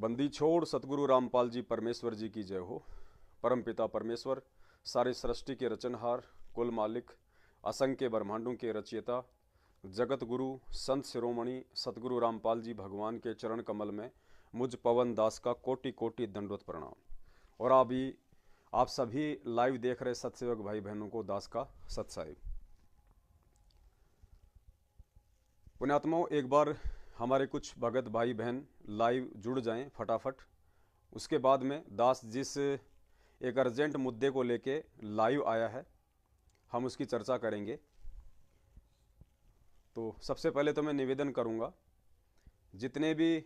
बंदी छोड़ सतगुरु रामपाल जी परमेश्वर जी की जय हो। परम पिता परमेश्वर, सारे सृष्टि के रचनहार, कुल मालिक, असंख्य ब्रह्मांडों के रचयिता, जगत गुरु संत शिरोमणि सतगुरु रामपाल जी भगवान के चरण कमल में मुझ पवन दास का कोटि कोटि दंडवत प्रणाम। और अभी आप सभी लाइव देख रहे सत्सेवक भाई बहनों को दास का सत साहिब। पुण्यात्माओं, एक बार हमारे कुछ भगत भाई बहन लाइव जुड़ जाएं फटाफट। उसके बाद में दास जिस एक अर्जेंट मुद्दे को लेके लाइव आया है, हम उसकी चर्चा करेंगे। तो सबसे पहले तो मैं निवेदन करूंगा, जितने भी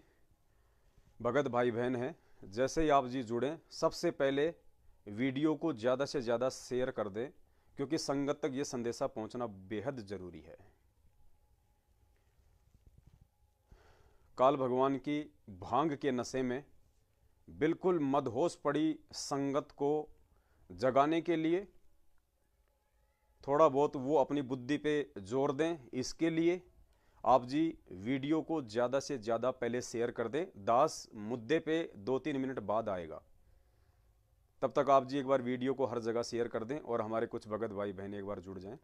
भगत भाई बहन हैं, जैसे ही आप जी जुड़ें, सबसे पहले वीडियो को ज़्यादा से ज़्यादा शेयर कर दें, क्योंकि संगत तक ये संदेशा पहुंचना बेहद ज़रूरी है। काल भगवान की भांग के नशे में बिल्कुल मदहोश पड़ी संगत को जगाने के लिए थोड़ा बहुत वो अपनी बुद्धि पे जोर दें। इसके लिए आप जी वीडियो को ज़्यादा से ज़्यादा पहले शेयर कर दें। दास मुद्दे पे 2-3 मिनट बाद आएगा, तब तक आप जी एक बार वीडियो को हर जगह शेयर कर दें और हमारे कुछ भगत भाई बहन एक बार जुड़ जाएं।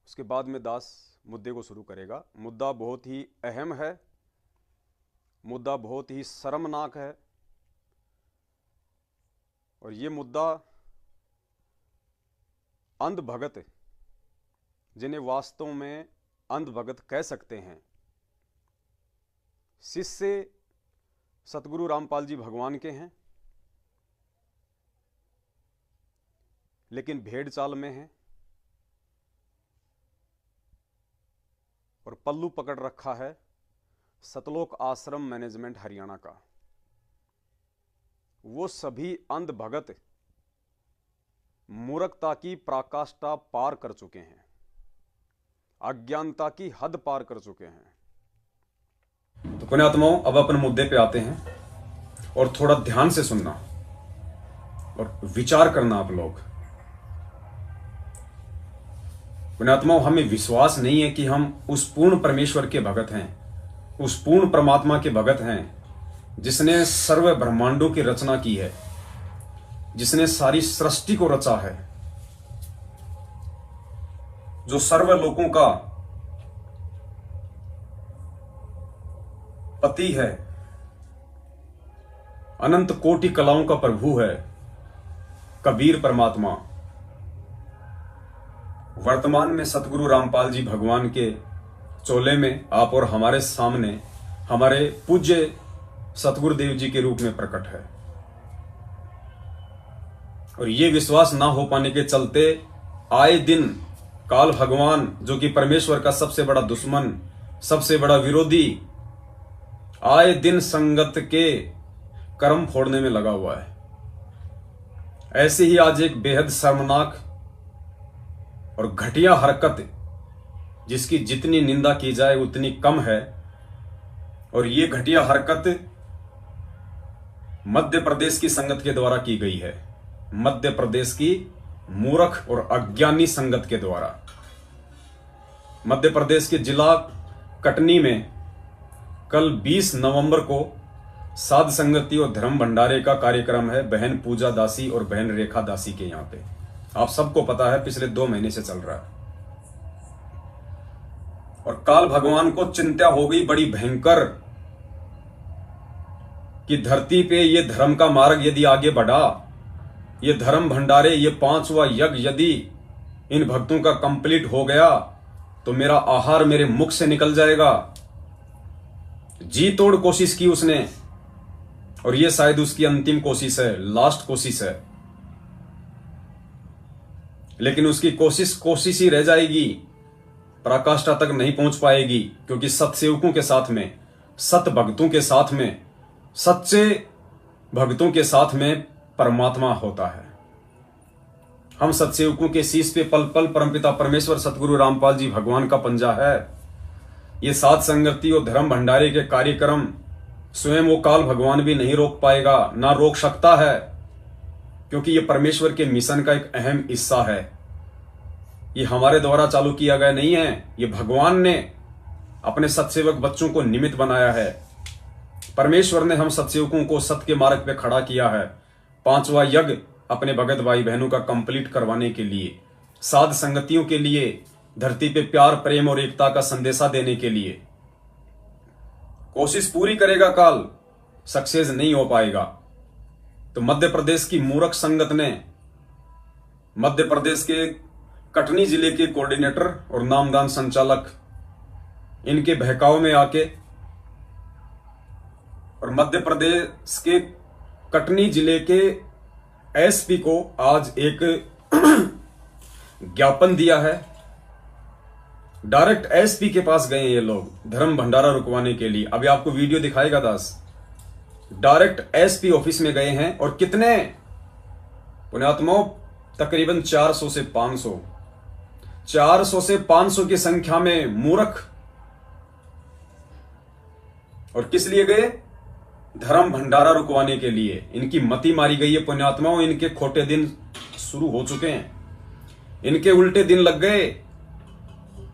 उसके बाद में दास मुद्दे को शुरू करेगा। मुद्दा बहुत ही अहम है, मुद्दा बहुत ही शर्मनाक है, और ये मुद्दा अंध भगत, जिन्हें वास्तव में अंध भगत कह सकते हैं, शिष्य सतगुरु रामपाल जी भगवान के हैं, लेकिन भेड़ चाल में हैं और पल्लू पकड़ रखा है सतलोक आश्रम मैनेजमेंट हरियाणा का। वो सभी अंध भगत मूर्खता की पराकाष्ठा पार कर चुके हैं, अज्ञानता की हद पार कर चुके हैं। तो पुण्यात्माओं, अब अपन मुद्दे पे आते हैं और थोड़ा ध्यान से सुनना और विचार करना आप लोग। पुण्यात्माओं, हमें विश्वास नहीं है कि हम उस पूर्ण परमेश्वर के भगत हैं, उस पूर्ण परमात्मा के भगत हैं जिसने सर्व ब्रह्मांडों की रचना की है, जिसने सारी सृष्टि को रचा है, जो सर्व लोकों का पति है, अनंत कोटि कलाओं का प्रभु है, कबीर परमात्मा। वर्तमान में सतगुरु रामपाल जी भगवान के चोले में आप और हमारे सामने हमारे पूज्य सतगुरुदेव जी के रूप में प्रकट है। और ये विश्वास ना हो पाने के चलते आए दिन काल भगवान, जो कि परमेश्वर का सबसे बड़ा दुश्मन, सबसे बड़ा विरोधी, आए दिन संगत के कर्म फोड़ने में लगा हुआ है। ऐसे ही आज एक बेहद शर्मनाक और घटिया हरकत, जिसकी जितनी निंदा की जाए उतनी कम है, और ये घटिया हरकत मध्य प्रदेश की संगत के द्वारा की गई है। मध्य प्रदेश की मूर्ख और अज्ञानी संगत के द्वारा। मध्य प्रदेश के जिला कटनी में कल 20 नवंबर को साध संगति और धर्म भंडारे का कार्यक्रम है, बहन पूजा दासी और बहन रेखा दासी के यहां पे। आप सबको पता है, पिछले 2 महीने से चल रहा है। और काल भगवान को चिंता हो गई बड़ी भयंकर कि धरती पे ये धर्म का मार्ग यदि आगे बढ़ा, ये धर्म भंडारे, ये 5वां यज्ञ यदि इन भक्तों का कंप्लीट हो गया, तो मेरा आहार मेरे मुख से निकल जाएगा। जी तोड़ कोशिश की उसने, और ये शायद उसकी अंतिम कोशिश है, लास्ट कोशिश है। लेकिन उसकी कोशिश ही रह जाएगी, पराकाष्ठा तक नहीं पहुंच पाएगी, क्योंकि सत्सेवकों के साथ में, सत भक्तों के साथ में, सच्चे भक्तों के साथ में परमात्मा होता है। हम सत्सेवकों के शीश पे पल पल परमपिता परमेश्वर सतगुरु रामपाल जी भगवान का पंजा है। ये साध संगति और धर्म भंडारे के कार्यक्रम स्वयं वो काल भगवान भी नहीं रोक पाएगा, ना रोक सकता है, क्योंकि ये परमेश्वर के मिशन का एक अहम हिस्सा है। ये हमारे द्वारा चालू किया गया नहीं है, ये भगवान ने अपने सत्सेवक बच्चों को निमित्त बनाया है। परमेश्वर ने हम सत्सेवकों को सत्य के मार्ग पे खड़ा किया है। 5वां यज्ञ अपने भगत भाई बहनों का कंप्लीट करवाने के लिए, साध संगतियों के लिए, धरती पे प्यार प्रेम और एकता का संदेशा देने के लिए। कोशिश पूरी करेगा काल, सक्सेस नहीं हो पाएगा। तो मध्य प्रदेश की मूर्ख संगत ने, मध्य प्रदेश के कटनी जिले के कोऑर्डिनेटर और नामदान संचालक, इनके बहकाव में आके और मध्य प्रदेश के कटनी जिले के एसपी को आज एक ज्ञापन दिया है। डायरेक्ट एसपी के पास गए ये लोग धर्म भंडारा रुकवाने के लिए। अभी आपको वीडियो दिखाएगा दास। डायरेक्ट एसपी ऑफिस में गए हैं और कितने पुण्यात्माओं, तकरीबन 400 से 500 की संख्या में मूर्ख। और किस लिए गए? धर्म भंडारा रुकवाने के लिए। इनकी मति मारी गई है पुण्यात्माओं। इनके खोटे दिन शुरू हो चुके हैं, इनके उल्टे दिन लग गए।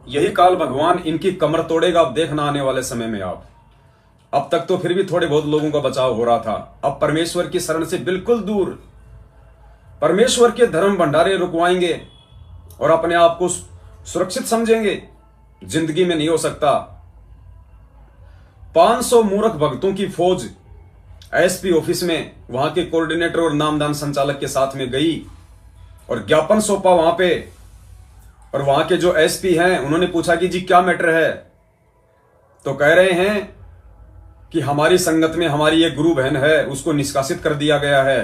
यही काल भगवान इनकी कमर तोड़ेगा। अब देखना आने वाले समय में आप। अब तक तो फिर भी थोड़े बहुत लोगों का बचाव हो रहा था, अब परमेश्वर की शरण से बिल्कुल दूर परमेश्वर के धर्म भंडारे रुकवाएंगे और अपने आप को सुरक्षित समझेंगे। जिंदगी में नहीं हो सकता। 500 मूर्ख भक्तों की फौज एसपी ऑफिस में वहां के कोऑर्डिनेटर और नामदान संचालक के साथ में गई और ज्ञापन सौंपा वहां पे। और वहां के जो एसपी हैं उन्होंने पूछा कि जी क्या मैटर है? तो कह रहे हैं कि हमारी संगत में हमारी एक गुरु बहन है, उसको निष्कासित कर दिया गया है।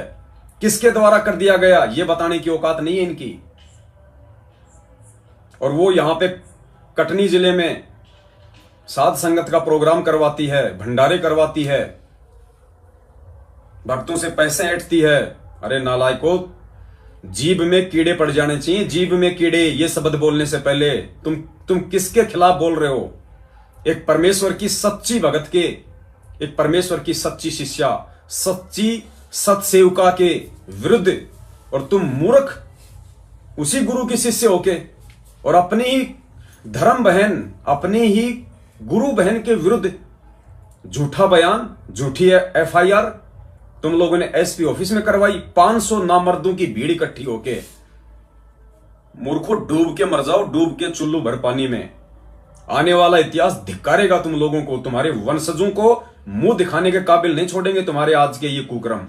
किसके द्वारा कर दिया गया ये बताने की औकात नहीं है इनकी। और वो यहां पे कटनी जिले में साध संगत का प्रोग्राम करवाती है, भंडारे करवाती है, भक्तों से पैसे ऐंठती है। अरे नालायकों, जीभ में कीड़े पड़ जाने चाहिए, जीभ में कीड़े। ये शब्द बोलने से पहले तुम किसके खिलाफ बोल रहे हो? एक परमेश्वर की सच्ची भगत के, एक परमेश्वर की सच्ची शिष्या, सच्ची सत्सेविका के विरुद्ध। और तुम मूर्ख उसी गुरु की शिष्य होके और अपनी ही धर्म बहन, अपनी ही गुरु बहन के विरुद्ध झूठा बयान, झूठी एफआईआर तुम लोगों ने एसपी ऑफिस में करवाई। 500 नामर्दों की भीड़ इकट्ठी होके। मूर्खों, डूब के मर जाओ, डूब के चुल्लू भर पानी में। आने वाला इतिहास धिक्कारेगा तुम लोगों को। तुम्हारे वंशजों को मुंह दिखाने के काबिल नहीं छोड़ेंगे तुम्हारे आज के ये कुकर्म,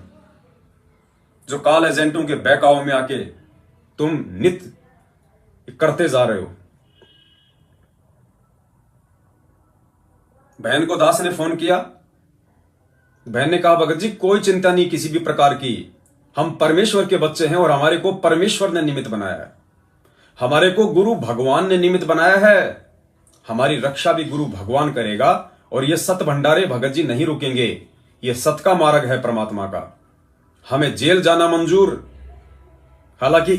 जो काल एजेंटों के बहकाव में आके तुम नित्य करते जा रहे हो। बहन को दास ने फोन किया। बहन ने कहा भगत जी कोई चिंता नहीं किसी भी प्रकार की, हम परमेश्वर के बच्चे हैं और हमारे को परमेश्वर ने निमित्त बनाया है, हमारे को गुरु भगवान ने निमित्त बनाया है, हमारी रक्षा भी गुरु भगवान करेगा। और ये सत भंडारे भगत जी नहीं रुकेंगे, ये सत का मार्ग है परमात्मा का। हमें जेल जाना मंजूर। हालांकि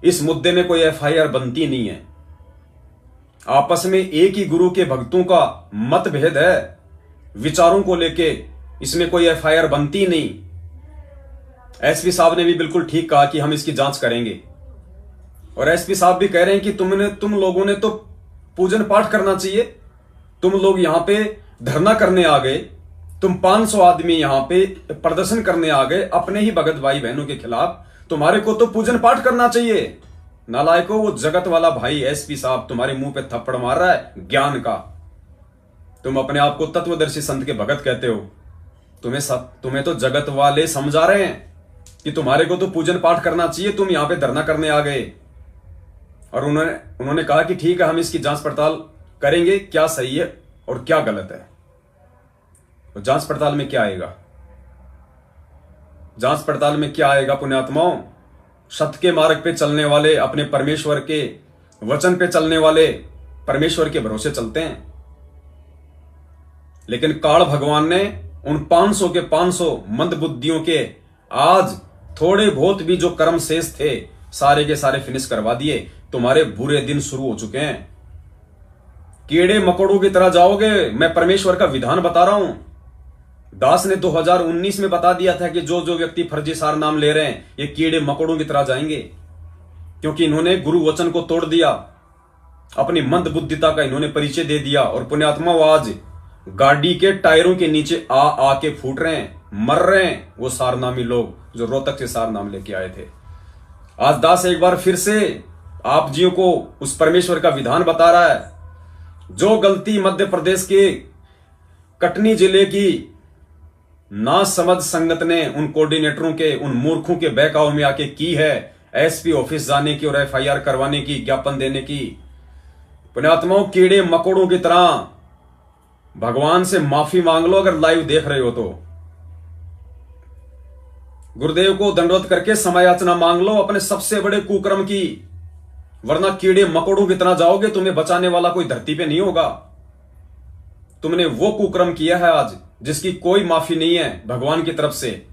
इस मुद्दे में कोई एफआईआर बनती नहीं है। आपस में एक ही गुरु के भक्तों का मतभेद है, विचारों को लेके इसमें कोई एफआईआर बनती नहीं। एसपी साहब ने भी बिल्कुल ठीक कहा कि हम इसकी जांच करेंगे। और एसपी साहब भी कह रहे हैं कि तुम लोगों ने तो पूजन पाठ करना चाहिए। तुम लोग यहां पे धरना करने आ गए, तुम 500 आदमी यहां पे प्रदर्शन करने आ गए अपने ही भगत भाई बहनों के खिलाफ। तुम्हारे को तो पूजन पाठ करना चाहिए। नालायकों, वो जगत वाला भाई एसपी साहब तुम्हारे मुंह पे थप्पड़ मार रहा है ज्ञान का। तुम अपने आप को तत्वदर्शी संत के भगत कहते हो। तुम्हें तो जगत वाले समझा रहे हैं कि तुम्हारे को तो पूजन पाठ करना चाहिए, तुम यहां पे धरना करने आ गए। और उन्होंने कहा कि ठीक है हम इसकी जांच पड़ताल करेंगे, क्या सही है और क्या गलत है। तो जांच पड़ताल में क्या आएगा? जांच पड़ताल में क्या आएगा पुण्यात्माओं? सत्य के मार्ग पे चलने वाले, अपने परमेश्वर के वचन पे चलने वाले परमेश्वर के भरोसे चलते हैं। लेकिन काल भगवान ने उन 500 के 500 मंद बुद्धियों के आज थोड़े बहुत भी जो कर्म शेष थे सारे के सारे फिनिश करवा दिए। तुम्हारे बुरे दिन शुरू हो चुके हैं। कीड़े मकोड़ों की तरह जाओगे। मैं परमेश्वर का विधान बता रहा हूं। दास ने 2019 में बता दिया था कि जो जो व्यक्ति फर्जी सार नाम ले रहे हैं ये कीड़े मकोड़ों की तरह जाएंगे, क्योंकि इन्होंने गुरु वचन को तोड़ दिया, अपनी मंद बुद्धिता का इन्होंने परिचय दे दिया। और पुण्यात्मा आज गाड़ी के टायरों के नीचे आ आके फूट रहे हैं, मर रहे हैं वो सारनामी लोग जो रोहतक से सारनाम लेके आए थे। आज दास एक बार फिर से आप जियों को उस परमेश्वर का विधान बता रहा है। जो गलती मध्य प्रदेश के कटनी जिले की ना समझ संगत ने उन कोऑर्डिनेटरों के, उन मूर्खों के बहकाव में आके की है, एसपी ऑफिस जाने की और एफआईआर करवाने की, ज्ञापन देने की, पुण्यात्माओं कीड़े मकोड़ों की तरह भगवान से माफी मांग लो अगर लाइव देख रहे हो तो। गुरुदेव को दंडवत करके समय याचना मांग लो अपने सबसे बड़े कुकर्म की, वरना कीड़े मकोड़ों की तरह जाओगे, तुम्हें बचाने वाला कोई धरती पे नहीं होगा। तुमने वो कुकर्म किया है आज जिसकी कोई माफी नहीं है भगवान की तरफ से।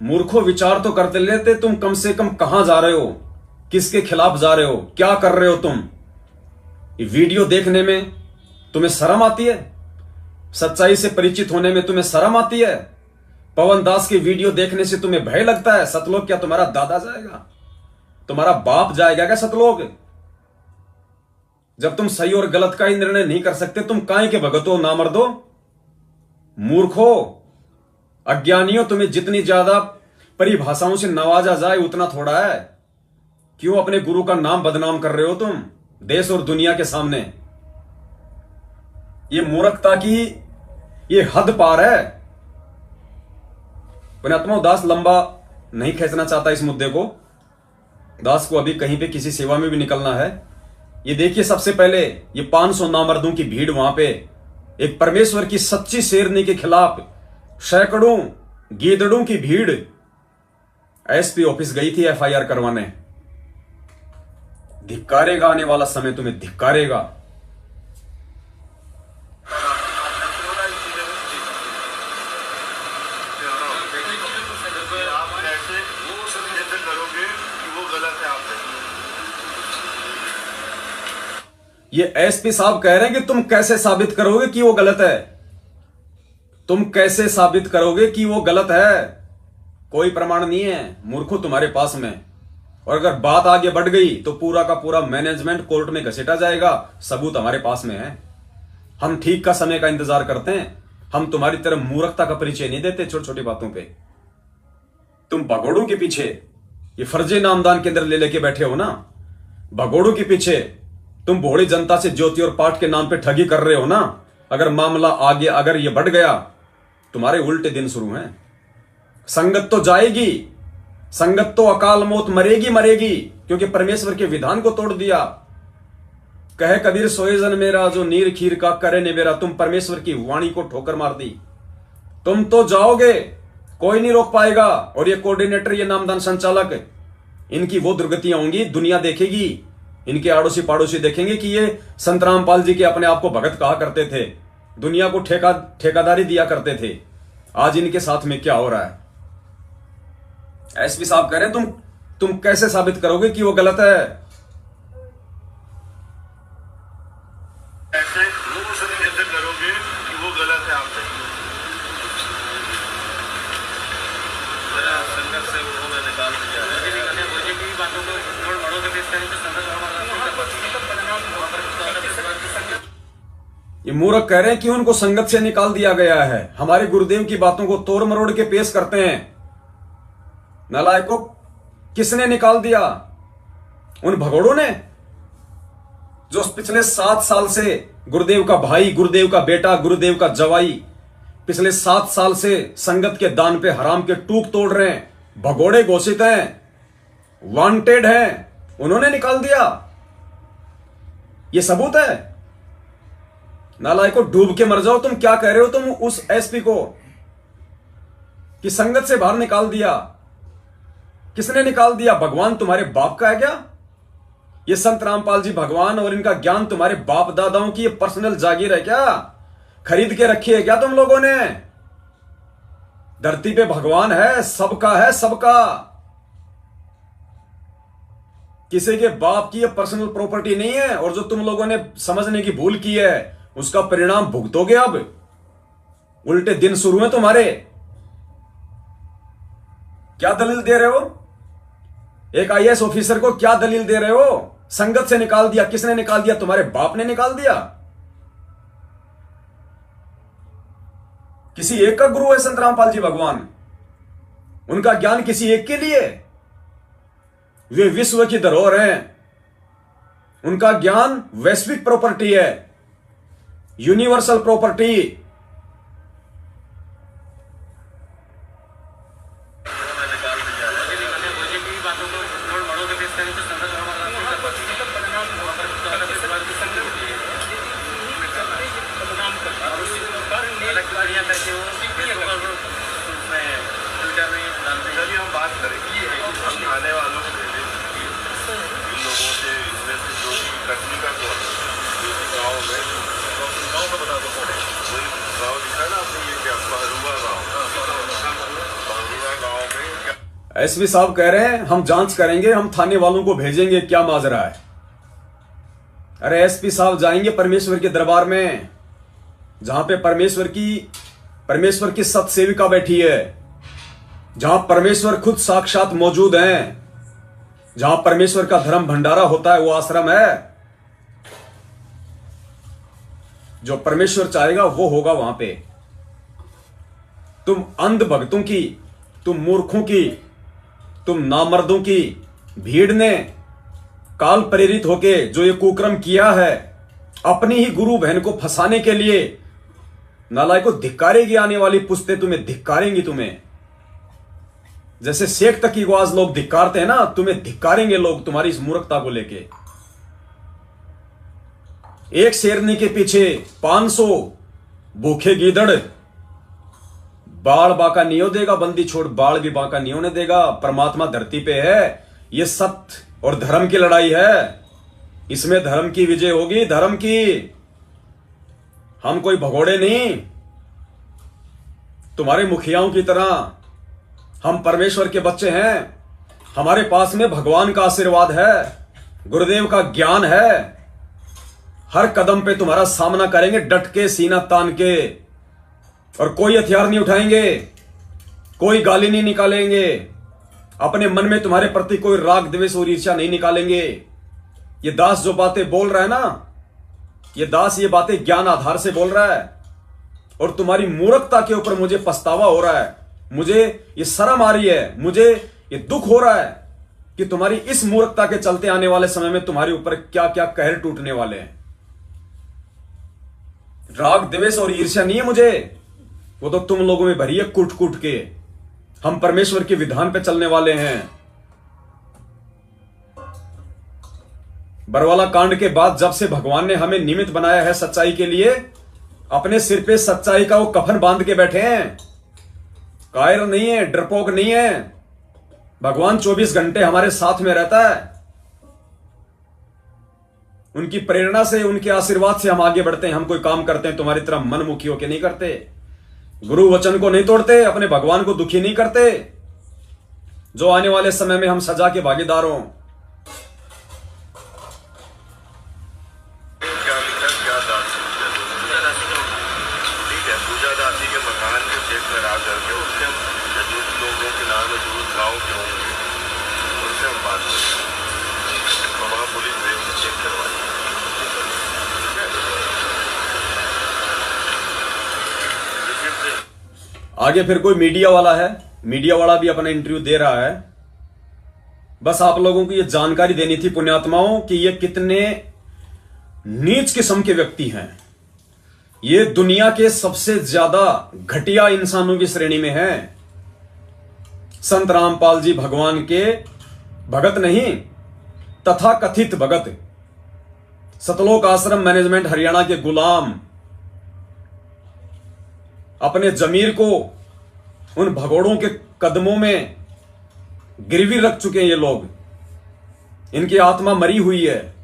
मूर्खों, विचार तो करते लेते तुम कम से कम कहां जा रहे हो, किसके खिलाफ जा रहे हो, क्या कर रहे हो तुम। ये वीडियो देखने में तुम्हें शर्म आती है? सच्चाई से परिचित होने में तुम्हें शर्म आती है? पवन दास की वीडियो देखने से तुम्हें भय लगता है? सतलोक क्या तुम्हारा दादा जाएगा, तुम्हारा बाप जाएगा क्या सतलोक? जब तुम सही और गलत का ही निर्णय नहीं कर सकते, तुम काहे के भगतो नामर्दो, मूर्खो, अज्ञानियों, तुम्हें जितनी ज्यादा परिभाषाओं से नवाजा जाए उतना थोड़ा है। क्यों अपने गुरु का नाम बदनाम कर रहे हो तुम देश और दुनिया के सामने? ये मूर्खता की ये हद पार है। पुण्यात्मा, दास लंबा नहीं खींचना चाहता इस मुद्दे को। दास को अभी कहीं पे किसी सेवा में भी निकलना है। ये देखिए, सबसे पहले ये 500 नामर्दों की भीड़ वहां पे एक परमेश्वर की सच्ची शेरनी के खिलाफ सैकड़ों गीदड़ों की भीड़ एसपी ऑफिस गई थी एफआईआर करवाने। धिक्कारेगा आने वाला समय, तुम्हें धिक्कारेगा। ये एसपी साहब कह रहे हैं कि तुम कैसे साबित करोगे कि वो गलत है? तुम कैसे साबित करोगे कि वो गलत है? कोई प्रमाण नहीं है मूर्खों तुम्हारे पास में। और अगर बात आगे बढ़ गई तो पूरा का पूरा मैनेजमेंट कोर्ट में घसीटा जाएगा। सबूत हमारे पास में है। हम ठीक का समय का इंतजार करते हैं। हम तुम्हारी तरह मूर्खता का परिचय नहीं देते छोटी छोटी बातों पे। तुम भगोड़ों के पीछे ये फर्जी नामदान केंद्र ले लेके बैठे हो ना, भगोड़ों के पीछे तुम भोली जनता से ज्योति और पाठ के नाम पे ठगी कर रहे हो ना। अगर मामला आगे अगर ये बढ़ गया, तुम्हारे उल्टे दिन शुरू हैं। संगत तो जाएगी, संगत तो अकाल मौत मरेगी मरेगी, क्योंकि परमेश्वर के विधान को तोड़ दिया। कहे कबीर सोए जन मेरा जो नीर खीर का करे ने मेरा। तुम परमेश्वर की वाणी को ठोकर मार दी। तुम तो जाओगे, कोई नहीं रोक पाएगा। और ये कोऑर्डिनेटर, ये नामदान संचालक, इनकी वो दुर्गतियां होंगी, दुनिया देखेगी। इनके आड़ोसी पाड़ोसी देखेंगे कि ये संत रामपाल जी के अपने आप को भगत कहा करते थे, दुनिया को ठेकादारी दिया करते थे। आज इनके साथ में क्या हो रहा है? एसपी साहब कह रहे हैं तुम कैसे साबित करोगे कि वो गलत है? ऐसे लोगों से कैसे करोगे कि वो गलत है? आप संगत से उन्होंने निकाल दिया है। ये मूर्ख कह रहे हैं कि उनको संगत से निकाल दिया गया है। हमारे गुरुदेव की बातों को तोड़ मरोड़ के पेश करते हैं। नालायकों, किसने निकाल दिया? उन भगोड़ों ने, जो पिछले 7 साल से गुरुदेव का भाई, गुरुदेव का बेटा, गुरुदेव का जवाई पिछले 7 साल से संगत के दान पे हराम के टूक तोड़ रहे हैं, भगोड़े घोषित हैं, वांटेड हैं, उन्होंने निकाल दिया। ये सबूत है। नालायकों, डूब के मर जाओ। तुम क्या कह रहे हो तुम उस एसपी को कि संगत से बाहर निकाल दिया? किसने निकाल दिया? भगवान तुम्हारे बाप का है क्या? ये संत रामपाल जी भगवान और इनका ज्ञान तुम्हारे बाप दादाओं की ये पर्सनल जागीर है क्या? खरीद के रखी है क्या तुम लोगों ने? धरती पे भगवान है, सबका। किसी के बाप की ये पर्सनल प्रॉपर्टी नहीं है। और जो तुम लोगों ने समझने की भूल की है उसका परिणाम भुगतोगे। अब उल्टे दिन शुरू हैं तुम्हारे। क्या दलील दे रहे हो? एक आईएएस ऑफिसर को क्या दलील दे रहे हो? संगत से निकाल दिया। किसने निकाल दिया? तुम्हारे बाप ने निकाल दिया। किसी एक का गुरु है संत रामपाल जी भगवान? उनका ज्ञान किसी एक के लिए? वे विश्व की धरोहर हैं। उनका ज्ञान वैश्विक प्रॉपर्टी है, यूनिवर्सल प्रॉपर्टी। चलिए हम बात करेंगे, हम आने वालों को भेजेंगे इन लोगों से, इसमें से जो भी कटनी का कौन गाँव में गाँव का बता दो, वही गाँव लिखा ना आपने, ये क्या बहरूआ गाँव में क्या? एसपी साहब कह रहे हैं हम जांच करेंगे, हम थाने वालों को भेजेंगे, क्या माजरा है? अरे एसपी साहब जाएंगे परमेश्वर के दरबार में, जहां पे परमेश्वर की सत सेविका बैठी है, जहां परमेश्वर खुद साक्षात मौजूद हैं, जहां परमेश्वर का धर्म भंडारा होता है, वो आश्रम है। जो परमेश्वर चाहेगा वो होगा वहां पे। तुम अंध भक्तों की, तुम मूर्खों की, तुम नामर्दों की भीड़ ने काल प्रेरित होके जो ये कुक्रम किया है, अपनी ही गुरु बहन को फंसाने के लिए, नालायक को धिक्कारेगी। आने वाली पुश्तें तुम्हें धिक्कारेंगी। तुम्हें जैसे शेख तक की आवाज लोग धिक्कारते हैं ना, तुम्हें धिक्कारेंगे लोग तुम्हारी इस मूर्खता को लेके। एक शेरनी के पीछे 500 भूखे गीदड़। बाढ़ बाका नहीं हो देगा, बंदी छोड़ बाढ़ भी बाका नहीं होने देगा। परमात्मा धरती पे है, ये सत्य और धर्म की लड़ाई है। इसमें धर्म की विजय होगी, धर्म की। हम कोई भगोड़े नहीं, तुम्हारे मुखियाओं की तरह। हम परमेश्वर के बच्चे हैं। हमारे पास में भगवान का आशीर्वाद है, गुरुदेव का ज्ञान है। हर कदम पे तुम्हारा सामना करेंगे डट के, सीना तान के, और कोई हथियार नहीं उठाएंगे, कोई गाली नहीं निकालेंगे, अपने मन में तुम्हारे प्रति कोई राग द्वेष और ईर्ष्या नहीं निकालेंगे। ये दास जो बातें बोल रहा है ना, ये दास ये बातें ज्ञान आधार से बोल रहा है, और तुम्हारी मूर्खता के ऊपर मुझे पछतावा हो रहा है। मुझे ये शर्म आ रही है, मुझे ये दुख हो रहा है कि तुम्हारी इस मूर्खता के चलते आने वाले समय में तुम्हारे ऊपर क्या क्या कहर टूटने वाले हैं। राग द्वेष और ईर्ष्या नहीं है मुझे, वो तो तुम लोगों में भरी है कूट कूट के। हम परमेश्वर के विधान पे चलने वाले हैं। बरवाला कांड के बाद जब से भगवान ने हमें निमित्त बनाया है सच्चाई के लिए, अपने सिर पे सच्चाई का वो कफन बांध के बैठे हैं। कायर नहीं है, डरपोक नहीं है। भगवान 24 घंटे हमारे साथ में रहता है। उनकी प्रेरणा से, उनके आशीर्वाद से हम आगे बढ़ते हैं। हम कोई काम करते हैं तुम्हारी तरह मनमुखी होके नहीं करते। गुरु वचन को नहीं तोड़ते, अपने भगवान को दुखी नहीं करते। जो आने वाले समय में हम सजा के भागीदार हों। क्या लिखा, क्या दासी, ठीक है, पूजा दासी के मकान के चेक करा करके उससे हम जो लोगों के नाम है, जो गाँव के होंगे, उनसे हम बात करें और वहाँ पुलिस भेज के चेक करवाएं। आगे फिर कोई मीडिया वाला है, मीडिया वाला भी अपना इंटरव्यू दे रहा है। बस आप लोगों को यह जानकारी देनी थी पुण्यात्माओं कि ये कितने नीच किस्म के व्यक्ति हैं। ये दुनिया के सबसे ज्यादा घटिया इंसानों की श्रेणी में हैं। संत रामपाल जी भगवान के भगत नहीं, तथा कथित भगत, सतलोक आश्रम मैनेजमेंट हरियाणा के गुलाम, अपने जमीर को उन भगोड़ों के कदमों में गिरवी रख चुके हैं ये लोग। इनकी आत्मा मरी हुई है,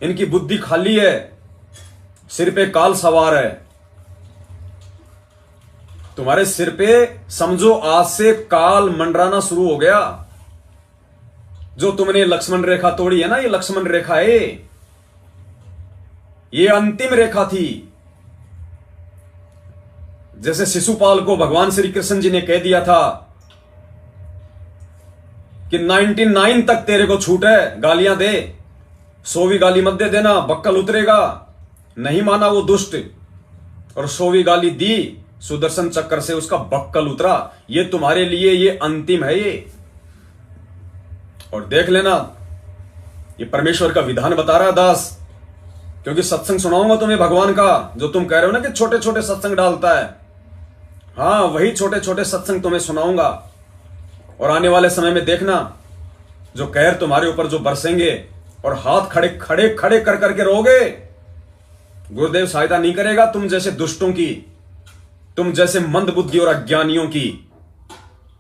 इनकी बुद्धि खाली है, सिर पे काल सवार है। तुम्हारे सिर पे समझो आज से काल मंडराना शुरू हो गया। जो तुमने लक्ष्मण रेखा तोड़ी है ना, ये लक्ष्मण रेखा है, ये अंतिम रेखा थी। जैसे शिशुपाल को भगवान श्री कृष्ण जी ने कह दिया था कि 99 तक तेरे को छूट है, गालियां दे, 100वीं गाली मत देना, बक्कल उतरेगा। नहीं माना वो दुष्ट, और 100वीं गाली दी सुदर्शन चक्र से उसका बक्कल उतरा। ये तुम्हारे लिए ये अंतिम है ये। और देख लेना, ये परमेश्वर का विधान बता रहा है दास, क्योंकि सत्संग सुनाऊंगा तुम्हें भगवान का, जो तुम कह रहे हो ना कि छोटे छोटे सत्संग डालता है। हाँ, वही छोटे छोटे सत्संग तुम्हें सुनाऊंगा। और आने वाले समय में देखना, जो कहर तुम्हारे ऊपर जो बरसेंगे और हाथ खड़े खड़े खड़े कर करके रोगे, गुरुदेव सहायता नहीं करेगा तुम जैसे दुष्टों की, तुम जैसे मंदबुद्धि और अज्ञानियों की,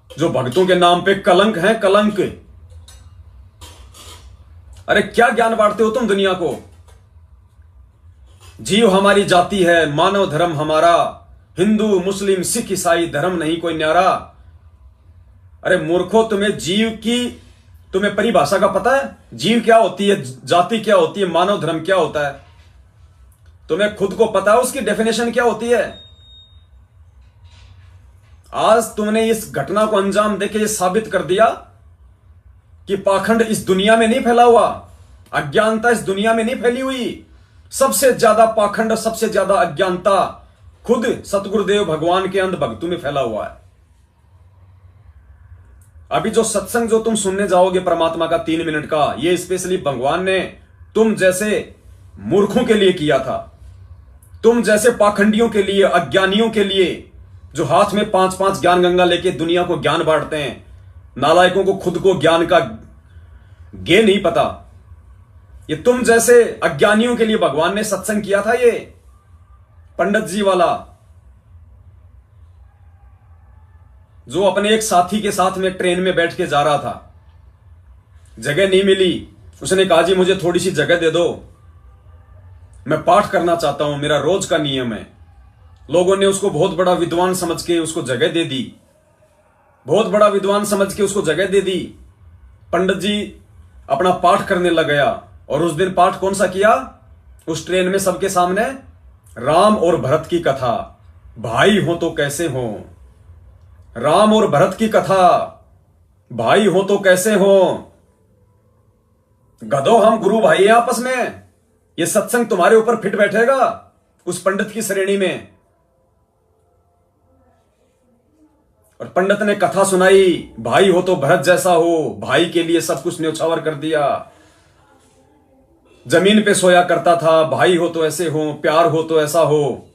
जो भक्तों के नाम पे कलंक हैं, कलंक। अरे क्या ज्ञान बांटते हो तुम दुनिया को। जीव हमारी जाति है, मानव धर्म हमारा, हिंदू मुस्लिम सिख ईसाई धर्म नहीं कोई न्यारा। अरे मूर्खो, तुम्हें जीव की तुम्हें परिभाषा का पता है? जीव क्या होती है, जाति क्या होती है, मानव धर्म क्या होता है? तुम्हें खुद को पता है उसकी डेफिनेशन क्या होती है? आज तुमने इस घटना को अंजाम देके ये साबित कर दिया कि पाखंड इस दुनिया में नहीं फैला हुआ, अज्ञानता इस दुनिया में नहीं फैली हुई। सबसे ज्यादा पाखंड, सबसे ज्यादा अज्ञानता खुद सतगुरुदेव भगवान के अंध भक्तों में फैला हुआ है। अभी जो सत्संग जो तुम सुनने जाओगे परमात्मा का 3 मिनट का, ये स्पेशली भगवान ने तुम जैसे मूर्खों के लिए किया था, तुम जैसे पाखंडियों के लिए, अज्ञानियों के लिए, जो हाथ में 5-5 ज्ञान गंगा लेके दुनिया को ज्ञान बांटते हैं, नालायकों को खुद को ज्ञान का गे नहीं पता। ये तुम जैसे अज्ञानियों के लिए भगवान ने सत्संग किया था। ये पंडित जी वाला, जो अपने एक साथी के साथ में ट्रेन में बैठ के जा रहा था, जगह नहीं मिली, उसने कहा जी मुझे थोड़ी सी जगह दे दो, मैं पाठ करना चाहता हूं, मेरा रोज का नियम है। लोगों ने उसको बहुत बड़ा विद्वान समझ के उसको जगह दे दी, बहुत बड़ा विद्वान समझ के उसको जगह दे दी। पंडित जी अपना पाठ करने लग गया। और उस दिन पाठ कौन सा किया? उस ट्रेन में सबके सामने राम और भरत की कथा, भाई हो तो कैसे हो, राम और भरत की कथा, भाई हो तो कैसे हो। गधो, हम गुरु भाई हैं आपस में। ये सत्संग तुम्हारे ऊपर फिट बैठेगा उस पंडित की श्रेणी में। और पंडित ने कथा सुनाई, भाई हो तो भरत जैसा हो, भाई के लिए सब कुछ न्यौछावर कर दिया। जमीन पे सोया करता था, भाई हो तो ऐसे हो, प्यार हो तो ऐसा हो।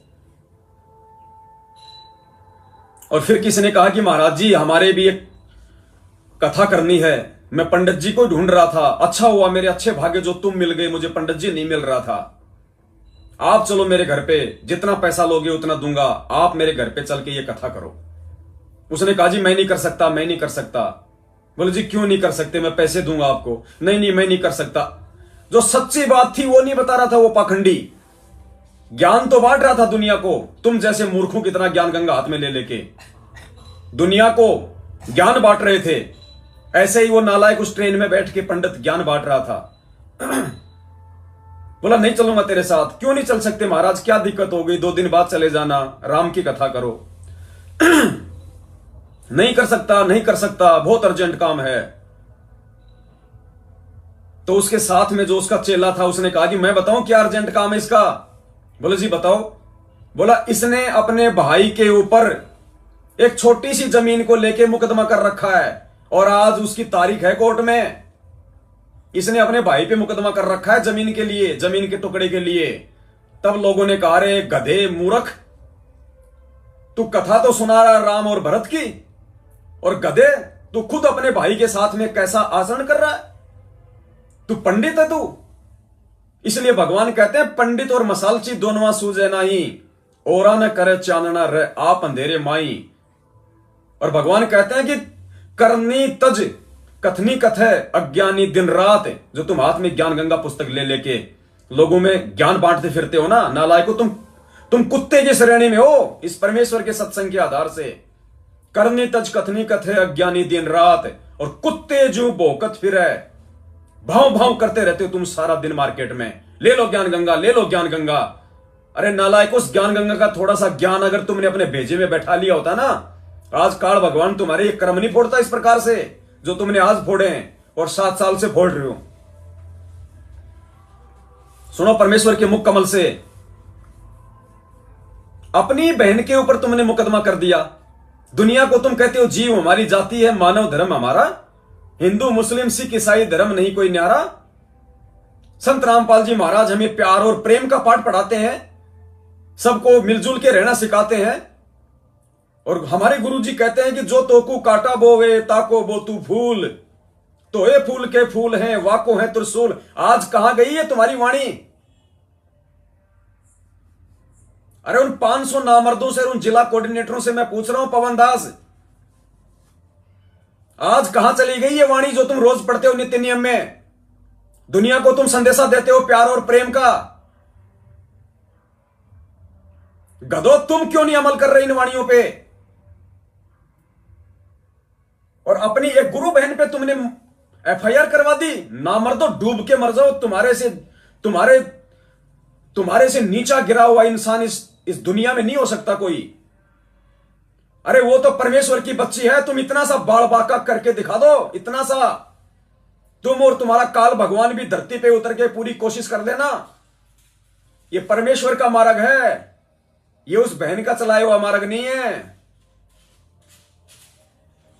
और फिर किसी ने कहा कि महाराज जी हमारे भी एक कथा करनी है, मैं पंडित जी को ढूंढ रहा था, अच्छा हुआ मेरे अच्छे भाग्य जो तुम मिल गए, मुझे पंडित जी नहीं मिल रहा था। आप चलो मेरे घर पे, जितना पैसा लोगे उतना दूंगा, आप मेरे घर पे चल के ये कथा करो। उसने कहा जी मैं नहीं कर सकता, मैं नहीं कर सकता। बोले जी क्यों नहीं कर सकते, मैं पैसे दूंगा आपको। नहीं नहीं मैं नहीं कर सकता। जो सच्ची बात थी वो नहीं बता रहा था वो पाखंडी, ज्ञान तो बांट रहा था दुनिया को, तुम जैसे मूर्खों की तरह ज्ञान गंगा हाथ में ले लेके दुनिया को ज्ञान बांट रहे थे। ऐसे ही वो नालायक उस ट्रेन में बैठ के पंडित ज्ञान बांट रहा था। बोला नहीं चलूंगा तेरे साथ। क्यों नहीं चल सकते महाराज, क्या दिक्कत हो गई, 2 दिन बाद चले जाना, राम की कथा करो। नहीं कर सकता, नहीं कर सकता, बहुत अर्जेंट काम है। तो उसके साथ में जो उसका चेला था उसने कहा कि मैं बताऊं क्या अर्जेंट काम है इसका। बोले जी बताओ। बोला इसने अपने भाई के ऊपर एक छोटी सी जमीन को लेके मुकदमा कर रखा है और आज उसकी तारीख है कोर्ट में। इसने अपने भाई पे मुकदमा कर रखा है जमीन के लिए, जमीन के टुकड़े के लिए। तब लोगों ने कहा रे गधे मूर्ख, तू कथा तो सुना रहा राम और भरत की, और गधे तू खुद अपने भाई के साथ में कैसा आचरण कर रहा है, तू पंडित है तू। इसलिए भगवान कहते हैं पंडित और मसालची दोनों सूझे नहीं, ओरा न करे चानना रे आप अंधेरे माई। और भगवान कहते हैं कि करनी तज कथनी कथे अज्ञानी दिन रात। जो तुम हाथ में ज्ञान गंगा पुस्तक ले लेके लोगों में ज्ञान बांटते फिरते हो ना, नालायको, तुम कुत्ते की श्रेणी में हो इस परमेश्वर के सत्संग के आधार से। करनी तज कथनी कथे अज्ञानी दिन रात, और कुत्ते जो भौंकत फिरे, भाव भाव करते रहते हो तुम सारा दिन मार्केट में। ले लो ज्ञान गंगा, ले लो ज्ञान गंगा। अरे नालायक, उस ज्ञान गंगा का थोड़ा सा ज्ञान अगर तुमने अपने भेजे में बैठा लिया होता ना, आज काल भगवान तुम्हारे ये कर्म नहीं फोड़ता इस प्रकार से जो तुमने आज फोड़े हैं और 7 साल से फोड़ रहे हो। सुनो परमेश्वर के मुख कमल से, अपनी बहन के ऊपर तुमने मुकदमा कर दिया। दुनिया को तुम कहते हो जीव हमारी जाति है, मानव धर्म हमारा, हिंदू मुस्लिम सिख ईसाई धर्म नहीं कोई न्यारा। संत रामपाल जी महाराज हमें प्यार और प्रेम का पाठ पढ़ाते हैं, सबको मिलजुल के रहना सिखाते हैं। और हमारे गुरु जी कहते हैं कि जो तोकू काटा बोवे ताको बो तू फूल, तो ये फूल के फूल हैं वाको है त्रिशूल। आज कहां गई है तुम्हारी वाणी? अरे उन 500 नामर्दों से, उन जिला कोऑर्डिनेटरों से मैं पूछ रहा हूं पवन दास, आज कहां चली गई ये वाणी जो तुम रोज पढ़ते हो नित्य नियम में? दुनिया को तुम संदेशा देते हो प्यार और प्रेम का। गधो, तुम क्यों नहीं अमल कर रहे इन वाणियों पे? और अपनी एक गुरु बहन पे तुमने एफआईआर करवा दी। नामर्दो, डूब के मर जाओ। तुम्हारे से नीचा गिरा हुआ इंसान इस दुनिया में नहीं हो सकता कोई। अरे वो तो परमेश्वर की बच्ची है, तुम इतना सा बाल बाका करके दिखा दो, इतना सा। तुम और तुम्हारा काल भगवान भी धरती पे उतर के पूरी कोशिश कर लेना। ये परमेश्वर का मार्ग है, ये उस बहन का चलाया हुआ मार्ग नहीं है।